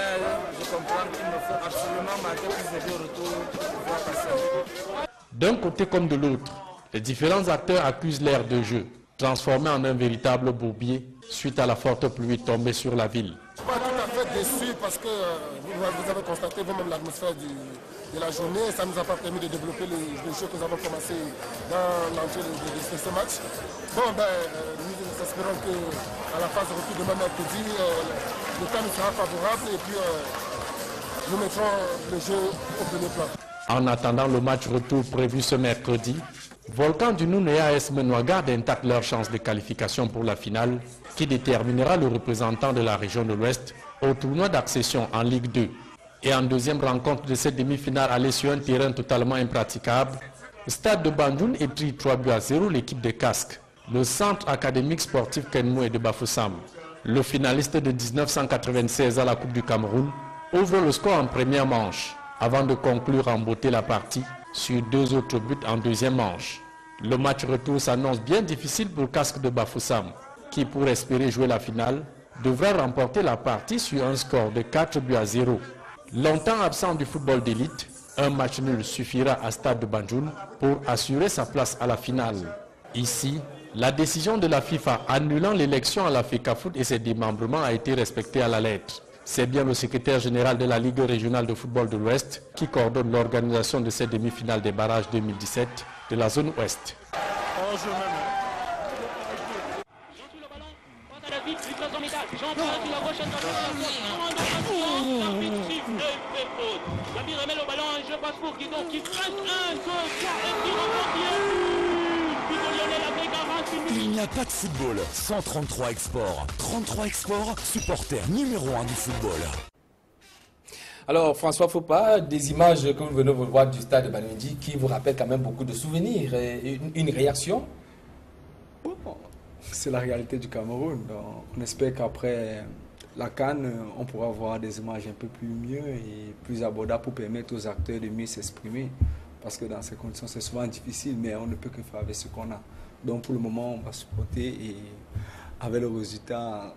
je comprends qu'il me faut absolument marquer plus de buts au retour pour pouvoir passer. D'un côté comme de l'autre, les différents acteurs accusent l'aire de jeu, transformé en un véritable bourbier suite à la forte pluie tombée sur la ville. Je ne suis pas tout à fait déçu parce que vous avez constaté vous-même l'atmosphère de la journée. Ça ne nous a pas permis de développer les jeux que nous avons commencé dans l'entrée de ce match. Bon, nous espérons qu'à la phase de retour demain mercredi, le temps nous sera favorable et puis nous mettrons le jeu au premier plan. En attendant le match retour prévu ce mercredi, Volcan du Noun et AS Menois gardent intactes leurs chances de qualification pour la finale qui déterminera le représentant de la région de l'Ouest au tournoi d'accession en Ligue 2. Et en deuxième rencontre de cette demi-finale allée sur un terrain totalement impraticable, le stade de Bandjoun étrit 3-0 l'équipe de Casques, le centre académique sportif Kenmoué de Bafoussam. Le finaliste de 1996 à la Coupe du Cameroun ouvre le score en première manche avant de conclure en beauté la partie sur 2 autres buts en deuxième manche. Le match retour s'annonce bien difficile pour Casques de Bafoussam, qui pour espérer jouer la finale devrait remporter la partie sur un score de 4-0. Longtemps absent du football d'élite, un match nul suffira à Stade de Bandjoun pour assurer sa place à la finale. Ici, la décision de la FIFA annulant l'élection à la FECAFOOT et ses démembrements a été respectée à la lettre. C'est bien le secrétaire général de la Ligue régionale de football de l'Ouest qui coordonne l'organisation de cette demi-finale des barrages 2017 de la zone Ouest. Il n'y a pas de football sans 33 Export. 33 Export, supporter numéro 1 du football. Alors François Fopa, des images que vous venez de voir du stade de Banwendi qui vous rappellent quand même beaucoup de souvenirs. Une réaction? C'est la réalité du Cameroun. Donc, on espère qu'après la CAN, on pourra voir des images un peu plus mieux et plus abordables pour permettre aux acteurs de mieux s'exprimer. Parce que dans ces conditions, c'est souvent difficile, mais on ne peut que faire avec ce qu'on a. Donc pour le moment, on va supporter et avec le résultat...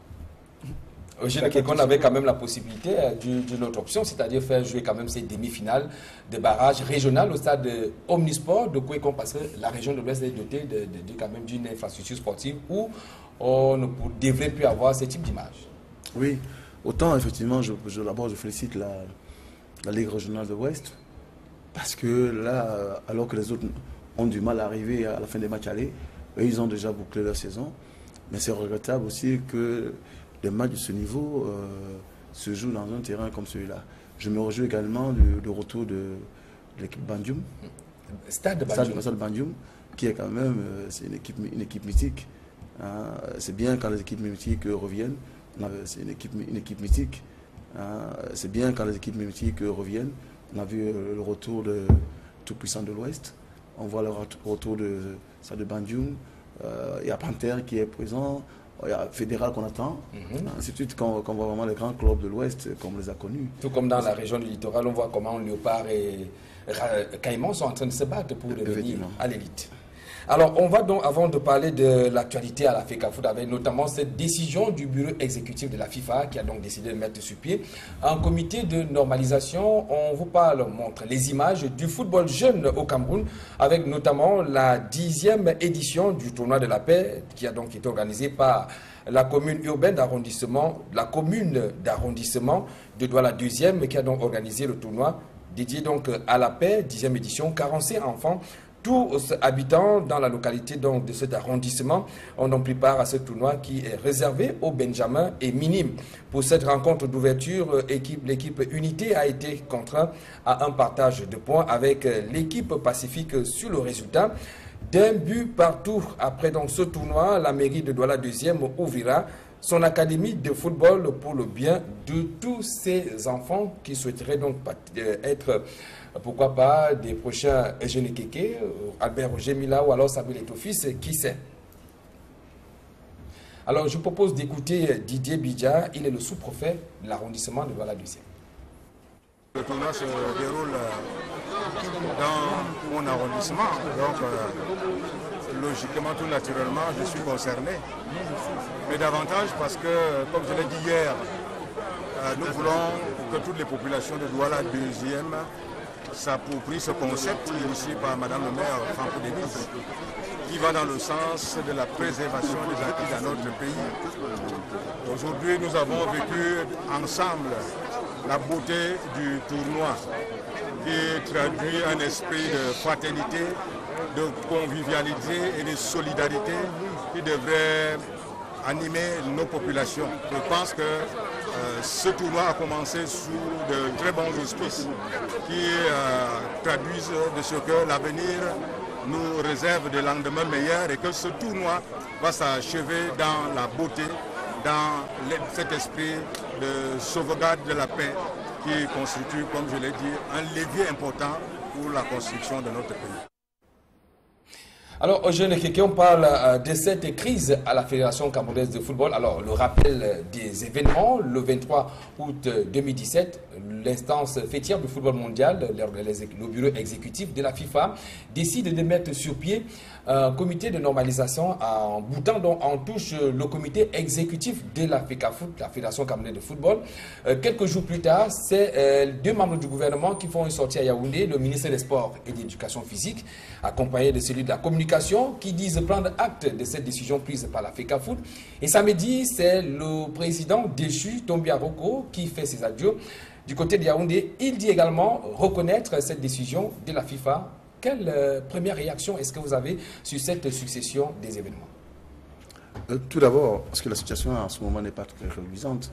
On avait quand même la possibilité d'une autre option, c'est-à-dire faire jouer quand même ces demi-finales de barrages régionales au stade Omnisport de Kouékon, parce que la région de l'Ouest est dotée quand même d'une infrastructure sportive où on ne devrait plus avoir ce type d'image. Oui, autant effectivement, d'abord je félicite la Ligue régionale de l'Ouest, parce que là, alors que les autres ont du mal à arriver à la fin des matchs allés, eux, ils ont déjà bouclé leur saison. Mais c'est regrettable aussi que des matchs de ce niveau se jouent dans un terrain comme celui-là. Je me réjouis également du retour de l'équipe Bandjoun. Stade Bandjoun, qui est quand même c'est une équipe mythique. Hein. C'est bien quand les équipes mythiques reviennent. C'est une équipe mythique. Hein. C'est bien quand les équipes mythiques reviennent. On a vu le retour de Tout-Puissant de l'Ouest. On voit le retour de Bandjoun. Il y a Panther qui est présent. Il y a Fédéral qu'on attend. Ainsi de suite, quand on voit vraiment les grands clubs de l'Ouest, comme on les a connus. Tout comme dans la région du littoral, on voit comment Léopard et Caïman sont en train de se battre pour devenir à l'élite. Alors, on va donc, avant de parler de l'actualité à la FECAFOOT, avec notamment cette décision du bureau exécutif de la FIFA qui a donc décidé de mettre sur pied un comité de normalisation. On vous montre les images du football jeune au Cameroun, avec notamment la 10e édition du tournoi de la paix qui a donc été organisé par la commune urbaine d'arrondissement, la commune d'arrondissement de Douala 2e qui a donc organisé le tournoi dédié donc à la paix, 10e édition, 45 enfants. Tous habitants dans la localité donc, de cet arrondissement ont donc pris part à ce tournoi qui est réservé aux Benjamins et minimes. Pour cette rencontre d'ouverture, l'équipe Unité a été contrainte à un partage de points avec l'équipe Pacifique sur le résultat d'un but partout. Après donc, ce tournoi, la mairie de Douala 2e ouvrira son académie de football pour le bien de tous ces enfants qui souhaiteraient donc être... Pourquoi pas des prochains Eugène Keke, Albert Roger Mila ou alors Samuel Etofis, qui sait. Alors je propose d'écouter Didier Bidja, il est le sous-préfet de l'arrondissement de Douala 2e. Le tournoi se déroule dans mon arrondissement, donc logiquement, tout naturellement, je suis concerné. Mais davantage parce que, comme je l'ai dit hier, nous voulons que toutes les populations de Douala 2e s'approprie ce concept initié par Madame le maire Franco Denise, qui va dans le sens de la préservation des acquis dans notre pays. Aujourd'hui, nous avons vécu ensemble la beauté du tournoi qui traduit un esprit de fraternité, de convivialité et de solidarité qui devrait animer nos populations. Je pense que ce tournoi a commencé sous de très bons auspices qui traduisent de ce que l'avenir nous réserve des lendemains meilleurs et que ce tournoi va s'achever dans la beauté, dans cet esprit de sauvegarde de la paix qui constitue, comme je l'ai dit, un levier important pour la construction de notre pays. Alors, Eugène Ekeke, on parle de cette crise à la Fédération camerounaise de football. Alors, le rappel des événements, le 23 août 2017, l'instance fêtière du football mondial, le bureau exécutif de la FIFA, décide de mettre sur pied un comité de normalisation en boutant donc en touche le comité exécutif de la FECAFOOT, la Fédération camerounaise de football. Quelques jours plus tard, c'est deux membres du gouvernement qui font une sortie à Yaoundé, le ministre des Sports et de l'Éducation physique, accompagné de celui de la communication, qui disent prendre acte de cette décision prise par la FECAFOOT. Et samedi, c'est le président déchu, Tombi Aroko, qui fait ses adieux. Du côté de Yaoundé, il dit également reconnaître cette décision de la FIFA. Quelle première réaction est-ce que vous avez sur cette succession des événements? Tout d'abord, parce que la situation en ce moment n'est pas très reluisante.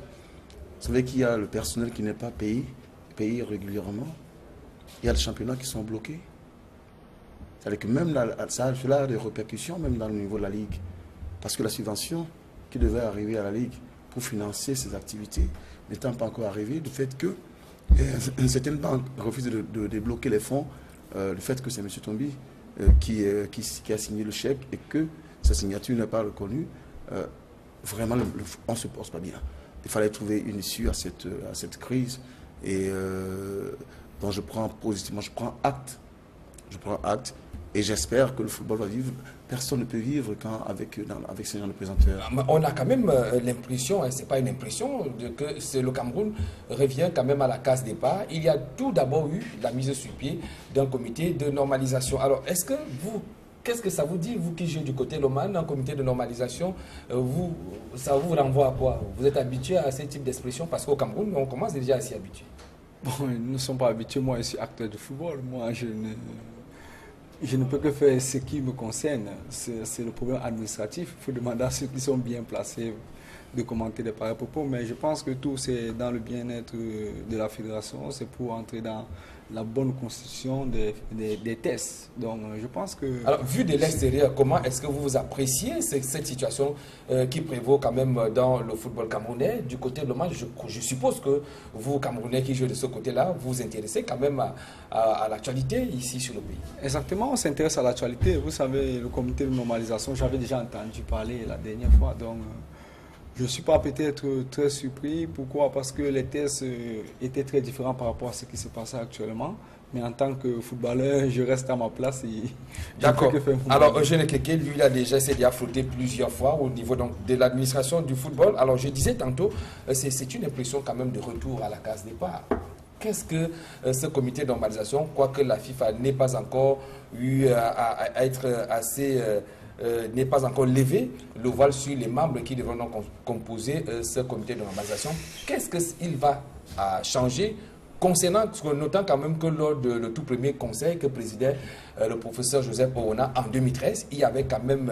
Vous savez qu'il y a le personnel qui n'est pas payé régulièrement. Il y a les championnats qui sont bloqués. C'est-à-dire que même ça a des répercussions, même dans le niveau de la Ligue. Parce que la subvention qui devait arriver à la Ligue pour financer ces activités n'étant pas encore arrivée, du fait que certaines banques refusent de débloquer les fonds, le fait que c'est M. Tombi qui a signé le chèque et que sa signature n'est pas reconnue, vraiment on ne se porte pas bien. Il fallait trouver une issue à cette crise et dont je prends positivement, je prends acte et j'espère que le football va vivre. Personne ne peut vivre avec ce genre de présenteurs. On a quand même l'impression, ce n'est pas une impression, que le Cameroun revient quand même à la case départ. Il y a tout d'abord eu la mise sur pied d'un comité de normalisation. Alors, est-ce que vous, qu'est-ce que ça vous dit, vous qui jouez du côté Loman, un comité de normalisation, ça vous renvoie à quoi? Vous êtes habitué à ce type d'expression? Parce qu'au Cameroun, on commence déjà à s'y habituer. Bon, nous ne sommes pas habitués. Moi, je suis acteur de football. Moi, je ne peux que faire ce qui me concerne. C'est le problème administratif. Il faut demander à ceux qui sont bien placés de commenter des pareils propos. Mais je pense que tout, c'est dans le bien-être de la fédération. C'est pour entrer dans la bonne constitution des tests. Donc, je pense que... Alors, vu de l'extérieur, comment est-ce que vous appréciez cette situation qui prévaut quand même dans le football camerounais? Du côté de l'Oman, je suppose que vous, Camerounais qui jouez de ce côté-là, vous vous intéressez quand même à l'actualité ici sur le pays. Exactement, on s'intéresse à l'actualité. Vous savez, le comité de normalisation, j'avais déjà entendu parler la dernière fois. Donc, je ne suis pas peut-être très surpris. Pourquoi? Parce que les tests étaient très différents par rapport à ce qui se passait actuellement. Mais en tant que footballeur, je reste à ma place. D'accord. Alors, Eugène Ekeke, lui, il a déjà essayé d'affronter plusieurs fois au niveau de l'administration du football. Alors, je disais tantôt, c'est une impression quand même de retour à la case départ. Qu'est-ce que ce comité de normalisation, quoique la FIFA n'ait pas encore eu à être assez... n'est pas encore levé le voile sur les membres qui devront donc composer ce comité de normalisation. Qu'est-ce qu'il va changer concernant, notant quand même que lors de le tout premier conseil que présidait le professeur Joseph Oona en 2013, il y avait quand même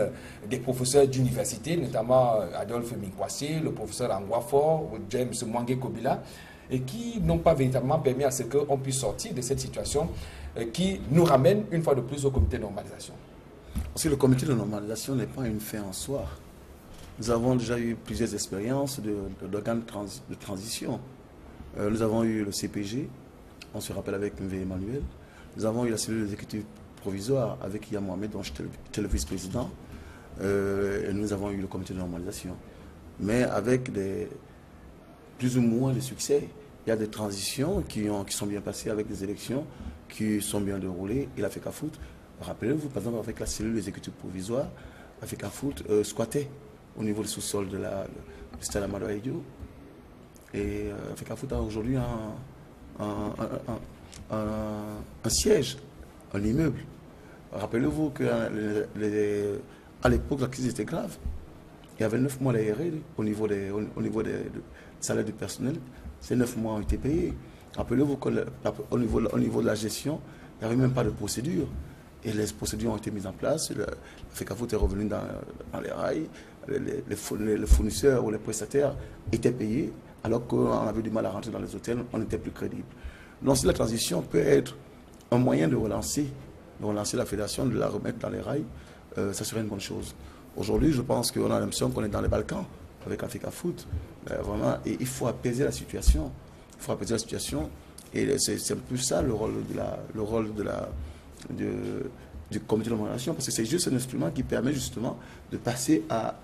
des professeurs d'université, notamment Adolphe Minkwasi, le professeur Angwafor, James Mwange Kobila, et qui n'ont pas véritablement permis à ce qu'on puisse sortir de cette situation qui nous ramène une fois de plus au comité de normalisation. Parce que le comité de normalisation n'est pas une fin en soi. Nous avons déjà eu plusieurs expériences d'organes de transition. Nous avons eu le CPG, on se rappelle avec MV Emmanuel. Nous avons eu la cellule exécutive provisoire avec Iyam Mohamed, dont j'étais le vice-président. Et nous avons eu le comité de normalisation. Mais avec plus ou moins de succès. Il y a des transitions qui sont bien passées avec des élections qui sont bien déroulées. Et la FECAFOOT, rappelez-vous, par exemple, avec la cellule exécutive provisoire, la FECAFOOT squattait au niveau du sous-sol du stade Amadou Ahidjo. Et la FECAFOOT a aujourd'hui un siège, un immeuble. Rappelez-vous qu'à l'époque, la crise était grave. Il y avait 9 mois d'arrêt au niveau des salaires du personnel. Ces 9 mois ont été payés. Rappelez-vous qu'au niveau de la gestion, il n'y avait même pas de procédure. Et les procédures ont été mises en place. La FECAFOOT est revenu dans les rails. Les fournisseurs ou les prestataires étaient payés alors qu'on avait du mal à rentrer dans les hôtels, on était plus crédible. Donc si la transition peut être un moyen de relancer la fédération, de la remettre dans les rails, ça serait une bonne chose. Aujourd'hui, je pense qu'on a l'impression qu'on est dans les Balkans avec Africa Foot. Vraiment, et il faut apaiser la situation. Il faut apaiser la situation. Et c'est un peu ça le rôle du comité de moderation, parce que c'est juste un instrument qui permet justement de passer à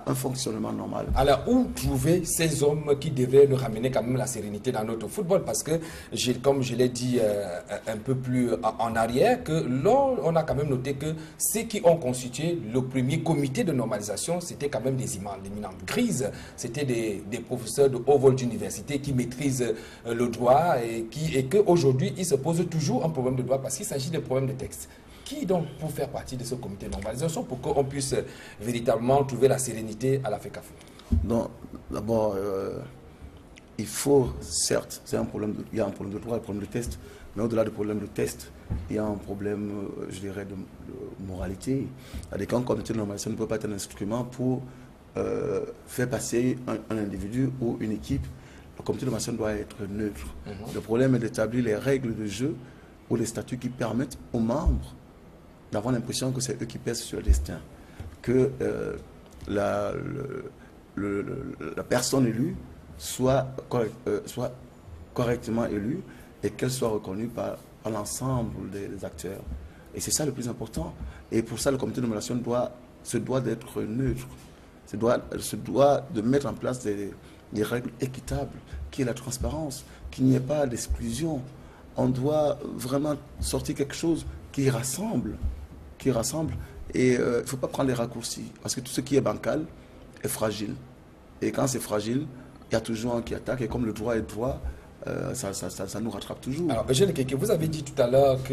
un fonctionnement normal. Alors, où trouver ces hommes qui devaient nous ramener quand même la sérénité dans notre football? Parce que, comme je l'ai dit un peu plus en arrière, que là, on a quand même noté que ceux qui ont constitué le premier comité de normalisation, c'était quand même des éminentes grises. C'était des professeurs de haut vol d'université qui maîtrisent le droit et qu'aujourd'hui, ils se posent toujours un problème de droit parce qu'il s'agit de problèmes de texte. Qui donc pour faire partie de ce comité de normalisation pour qu'on puisse véritablement trouver la sérénité à la FECAFOOT? Non, d'abord, il faut, certes, il y a un problème de droit, un problème de test, mais au-delà du problème de test, il y a un problème, je dirais, de moralité. C'est-à-dire qu'un comité de normalisation ne peut pas être un instrument pour faire passer un individu ou une équipe. Le comité de normalisation doit être neutre. Le problème est d'établir les règles de jeu ou les statuts qui permettent aux membres d'avoir l'impression que c'est eux qui pèsent sur le destin, que la personne élue soit correctement élue et qu'elle soit reconnue par l'ensemble des acteurs. Et c'est ça le plus important. Et pour ça, le comité de nomination se doit d'être neutre, se doit de mettre en place des règles équitables, qui est la transparence, qu'il n'y ait pas d'exclusion. On doit vraiment sortir quelque chose qui rassemble. Et il ne faut pas prendre les raccourcis, parce que tout ce qui est bancal est fragile. Et quand c'est fragile, il y a toujours un qui attaque, et comme le droit est droit, ça nous rattrape toujours. Alors, Eugène Keke, vous avez dit tout à l'heure que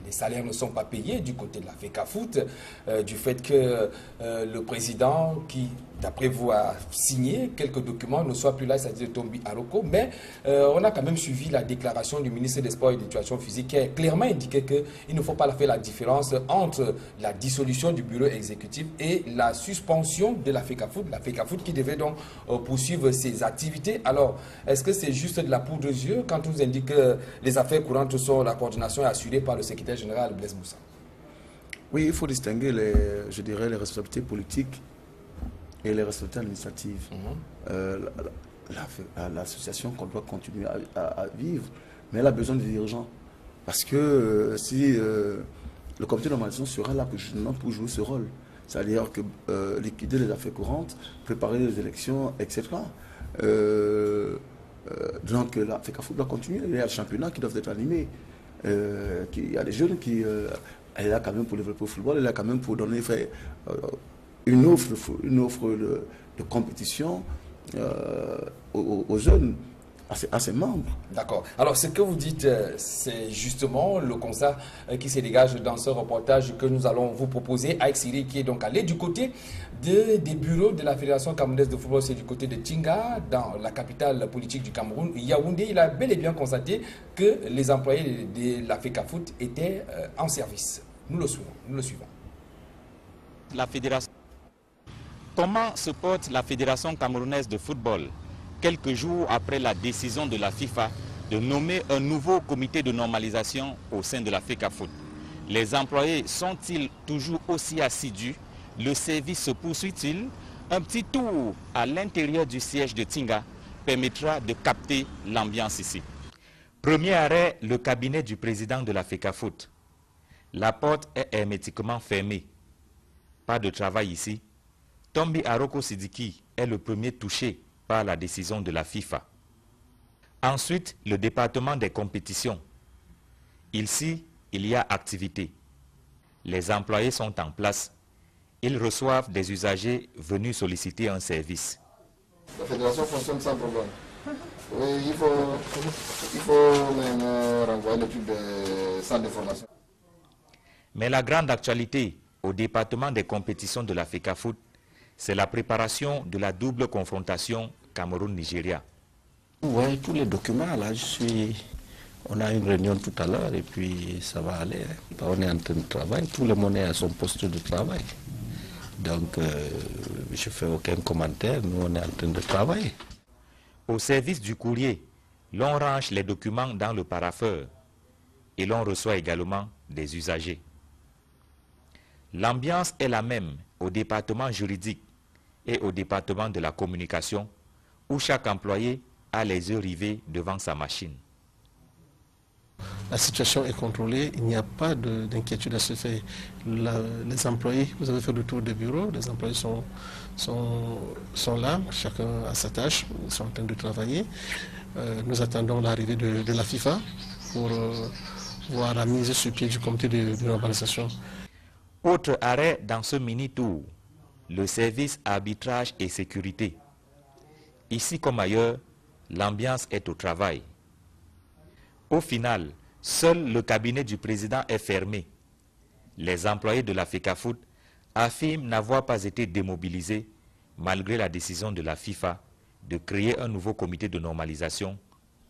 les salaires ne sont pas payés du côté de la FECAFOOT, du fait que le président qui, d'après vous, a signé quelques documents ne soit plus là, c'est-à-dire Tombi Aroko, mais on a quand même suivi la déclaration du ministre des Sports et de l'Éducation physique qui a clairement indiqué qu'il ne faut pas faire la différence entre la dissolution du bureau exécutif et la suspension de la FECAFOOT qui devait donc poursuivre ses activités. Alors, est-ce que c'est juste de la poudre aux yeux quand on nous indique que les affaires courantes sont la coordination est assurée par le secrétaire général Blaise Moussa? Oui, il faut distinguer les responsabilités politiques et les responsabilités administratives. L'association qu'on doit continuer à vivre, mais elle a besoin de dirigeants. Parce que si le comité de normalisation sera là pour jouer ce rôle, c'est-à-dire que liquider les affaires courantes, préparer les élections, etc. Donc la FECAFOOT doit continuer. Il y a le championnat qui doivent être animés. Il y a des jeunes qui... elle est là quand même pour développer le football, elle est là quand même pour donner une offre de compétition aux jeunes, à ses membres. D'accord. Alors, ce que vous dites, c'est justement le constat qui se dégage dans ce reportage que nous allons vous proposer. Aïk Siri, qui est donc allé du côté des bureaux de la Fédération camerounaise de football, c'est du côté de Tinga, dans la capitale politique du Cameroun, Yaoundé. Il a bel et bien constaté que les employés de la FECAFOOT étaient en service. Nous le suivons. La fédération. Comment se porte la Fédération camerounaise de football quelques jours après la décision de la FIFA de nommer un nouveau comité de normalisation au sein de la FECAFOOT? Les employés sont-ils toujours aussi assidus? Le service se poursuit-il? Un petit tour à l'intérieur du siège de Tinga permettra de capter l'ambiance ici. Premier arrêt, le cabinet du président de la FECAFOOT. La porte est hermétiquement fermée. Pas de travail ici. Tombi Aroko Sidiki est le premier touché par la décision de la FIFA. Ensuite, le département des compétitions. Ici, il y a activité. Les employés sont en place. Ils reçoivent des usagers venus solliciter un service. La fédération fonctionne sans problème. Oui, il faut même renvoyer l'étude des centres de formation. Mais la grande actualité au département des compétitions de la FECAFOOT, c'est la préparation de la double confrontation Cameroun-Nigeria. Oui, tous les documents, là, on a une réunion tout à l'heure et puis ça va aller. On est en train de travailler, tout le monde est à son poste de travail. Donc, je ne fais aucun commentaire. Nous, on est en train de travailler. Au service du courrier, l'on range les documents dans le parapheur et l'on reçoit également des usagers. L'ambiance est la même au département juridique et au département de la communication, où chaque employé a les yeux rivés devant sa machine. La situation est contrôlée, il n'y a pas d'inquiétude à ce fait. Les employés, vous avez fait le tour des bureaux, les employés sont là, chacun a sa tâche, ils sont en train de travailler. Nous attendons l'arrivée de la FIFA pour voir la mise sur pied du comité de normalisation. Autre arrêt dans ce mini-tour, le service arbitrage et sécurité. Ici comme ailleurs, l'ambiance est au travail. Au final, seul le cabinet du président est fermé. Les employés de la FECAFOOT affirment n'avoir pas été démobilisés malgré la décision de la FIFA de créer un nouveau comité de normalisation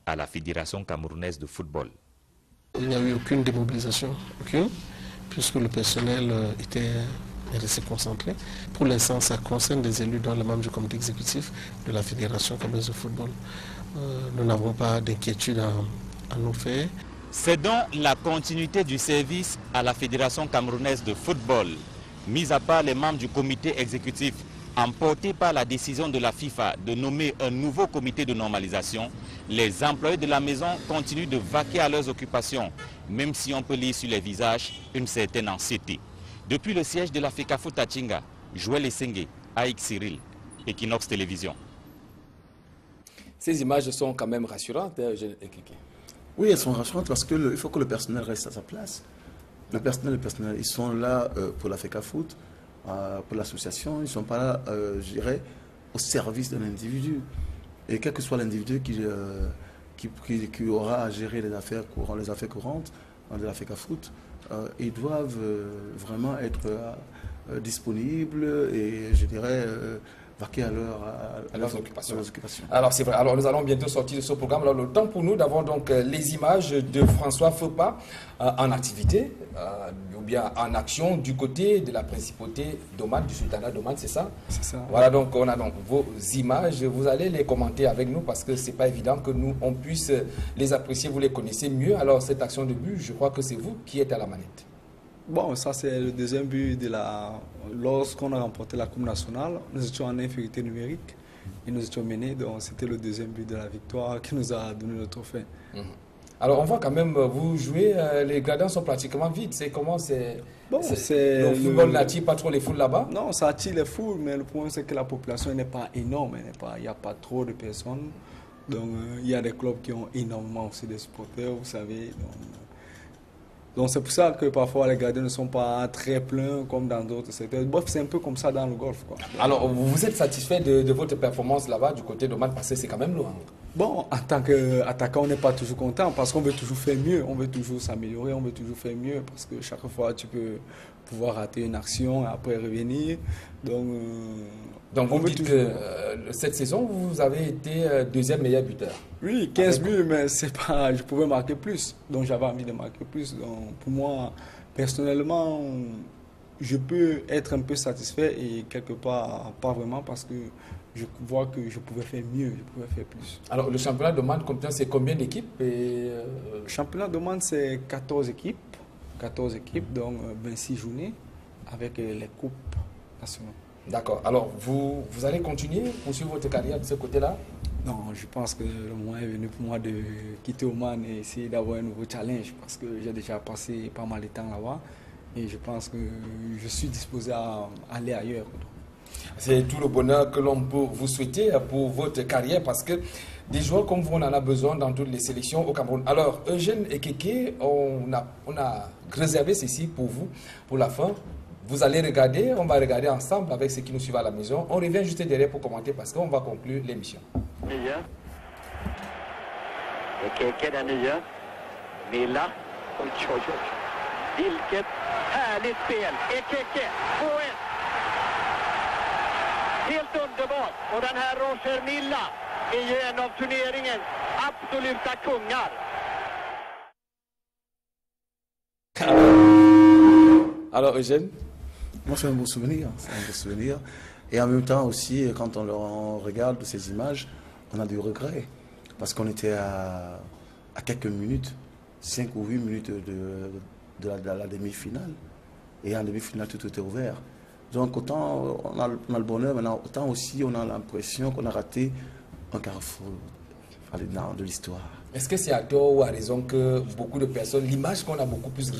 à la Fédération camerounaise de football. Il n'y a eu aucune démobilisation, aucune, puisque le personnel était resté concentré. Pour l'instant, ça concerne des élus dans le membre du comité exécutif de la Fédération camerounaise de football. Nous n'avons pas d'inquiétude à nous faire. C'est donc la continuité du service à la Fédération camerounaise de football, mis à part les membres du comité exécutif emportés par la décision de la FIFA de nommer un nouveau comité de normalisation. Les employés de la maison continuent de vaquer à leurs occupations, même si on peut lire sur les visages une certaine anxiété. Depuis le siège de la FECAFOOT à Tchinga, Joël Essengue, AX Cyril, Equinox Télévision. Ces images sont quand même rassurantes, Oui, elles sont rassurantes parce qu'il faut que le personnel reste à sa place. Le personnel, ils sont là pour la FECAFOOT, pour l'association, ils ne sont pas là, je dirais, au service d'un individu. Et quel que soit l'individu qui aura à gérer les affaires courantes de la FECAFOOT, ils doivent vraiment être disponibles et, je dirais, vaquer à leurs occupations. Alors c'est vrai, alors nous allons bientôt sortir de ce programme. Alors le temps pour nous d'avoir donc les images de François Fepa en activité ou bien en action du côté de la principauté d'Oman, du sultanat d'Oman, c'est ça? C'est ça. Voilà, donc on a donc vos images, vous allez les commenter avec nous parce que c'est pas évident que nous on puisse les apprécier, vous les connaissez mieux. Alors cette action de but, je crois que c'est vous qui êtes à la manette. Bon, ça c'est le deuxième but lorsqu'on a remporté la Coupe nationale, nous étions en infériorité numérique et nous étions menés, donc c'était le deuxième but de la victoire qui nous a donné le trophée. Alors on voit quand même, vous jouez, les gradins sont pratiquement vides, c'est comment c'est... Bon, le football n'attire pas trop les foules là-bas? Non, ça attire les foules, mais le problème c'est que la population n'est pas énorme, il n'y a pas trop de personnes, donc il y a des clubs qui ont énormément aussi de supporters, vous savez, donc c'est pour ça que parfois les gardiens ne sont pas très pleins comme dans d'autres secteurs. Bref, c'est un peu comme ça dans le golf, quoi. Alors, vous êtes satisfait de votre performance là-bas du côté d'Oman parce que c'est quand même loin? Bon, en tant qu'attaquant, on n'est pas toujours content parce qu'on veut toujours faire mieux, on veut toujours s'améliorer, on veut toujours faire mieux parce que chaque fois tu peux pouvoir rater une action et après revenir. Donc vous dites que cette saison, vous avez été deuxième meilleur buteur. Oui, 15 buts, mais c'est pas, je pouvais marquer plus. Donc j'avais envie de marquer plus. Donc pour moi, personnellement, je peux être un peu satisfait et quelque part, pas vraiment parce que je vois que je pouvais faire mieux, je pouvais faire plus. Alors le championnat d'Oman, c'est combien d'équipes Le championnat d'Oman, c'est 14 équipes. 14 équipes, donc 26 journées avec les coupes nationales. D'accord. Alors, vous allez continuer, poursuivre votre carrière de ce côté-là? Non, je pense que le moment est venu pour moi de quitter Oman et essayer d'avoir un nouveau challenge parce que j'ai déjà passé pas mal de temps là-bas et je pense que je suis disposé à aller ailleurs. C'est tout le bonheur que l'on peut vous souhaiter pour votre carrière parce que des joueurs comme vous, on en a besoin dans toutes les sélections au Cameroun. Alors, Eugène Ekeke, on a réservé ceci pour vous, pour la fin. Vous allez regarder, on va regarder ensemble avec ceux qui nous suivent à la maison. On revient juste derrière pour commenter parce qu'on va conclure l'émission. Nya. Ekeke den nya. Milla. Oj, oj, oj. Vilket härligt spel. Ekeke, 2-1. Helt underbart. Och den här Roger Milla är ju en av turneringens absoluta kungar. Alors Eugène? Moi, c'est un beau souvenir. C'est un beau souvenir. Et en même temps aussi, quand on regarde ces images, on a du regret. Parce qu'on était à quelques minutes, 5 ou 8 minutes de la demi-finale. Et en demi-finale, tout était ouvert. Donc autant on a le bonheur maintenant, autant aussi on a l'impression qu'on a raté un carrefour de l'histoire. Est-ce que c'est à tort ou à raison que beaucoup de personnes, l'image qu'on a beaucoup plus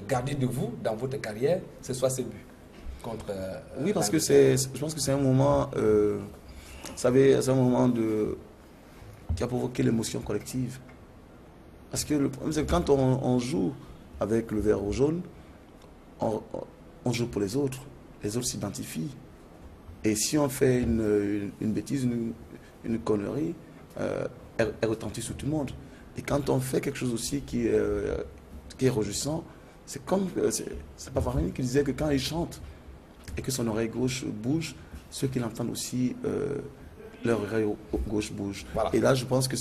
gardée de vous dans votre carrière, ce soit ces buts contre... Oui, parce que je pense que c'est un moment, vous savez, c'est un moment qui a provoqué l'émotion collective. Parce que le problème, c'est que quand on joue avec le vert ou jaune, on joue pour les autres s'identifient. Et si on fait une bêtise, une connerie, elle retentit sur tout le monde. Et quand on fait quelque chose aussi qui est réjouissant, c'est comme, c'est Pavarani qui disait que quand il chante et que son oreille gauche bouge, ceux qui l'entendent aussi, leur oreille gauche bouge. Voilà. Et là, je pense que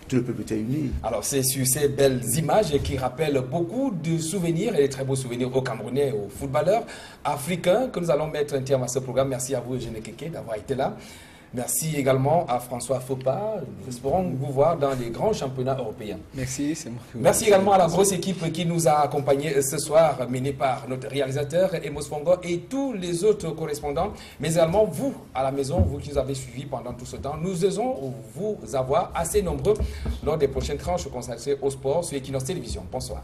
tout le peuple était uni. Alors, c'est sur ces belles images qui rappellent beaucoup de souvenirs et de très beaux souvenirs aux Camerounais, aux footballeurs africains que nous allons mettre un terme à ce programme. Merci à vous, Eugène Ekeke, d'avoir été là. Merci également à François Fopa. Nous espérons vous voir dans les grands championnats européens. Merci, c'est moi. Merci également à la grosse équipe qui nous a accompagnés ce soir, menée par notre réalisateur Emos Fongo et tous les autres correspondants, mais également vous à la maison, vous qui nous avez suivis pendant tout ce temps. Nous osons vous avoir assez nombreux lors des prochaines tranches consacrées au sport sur Equinox Télévision. Bonsoir.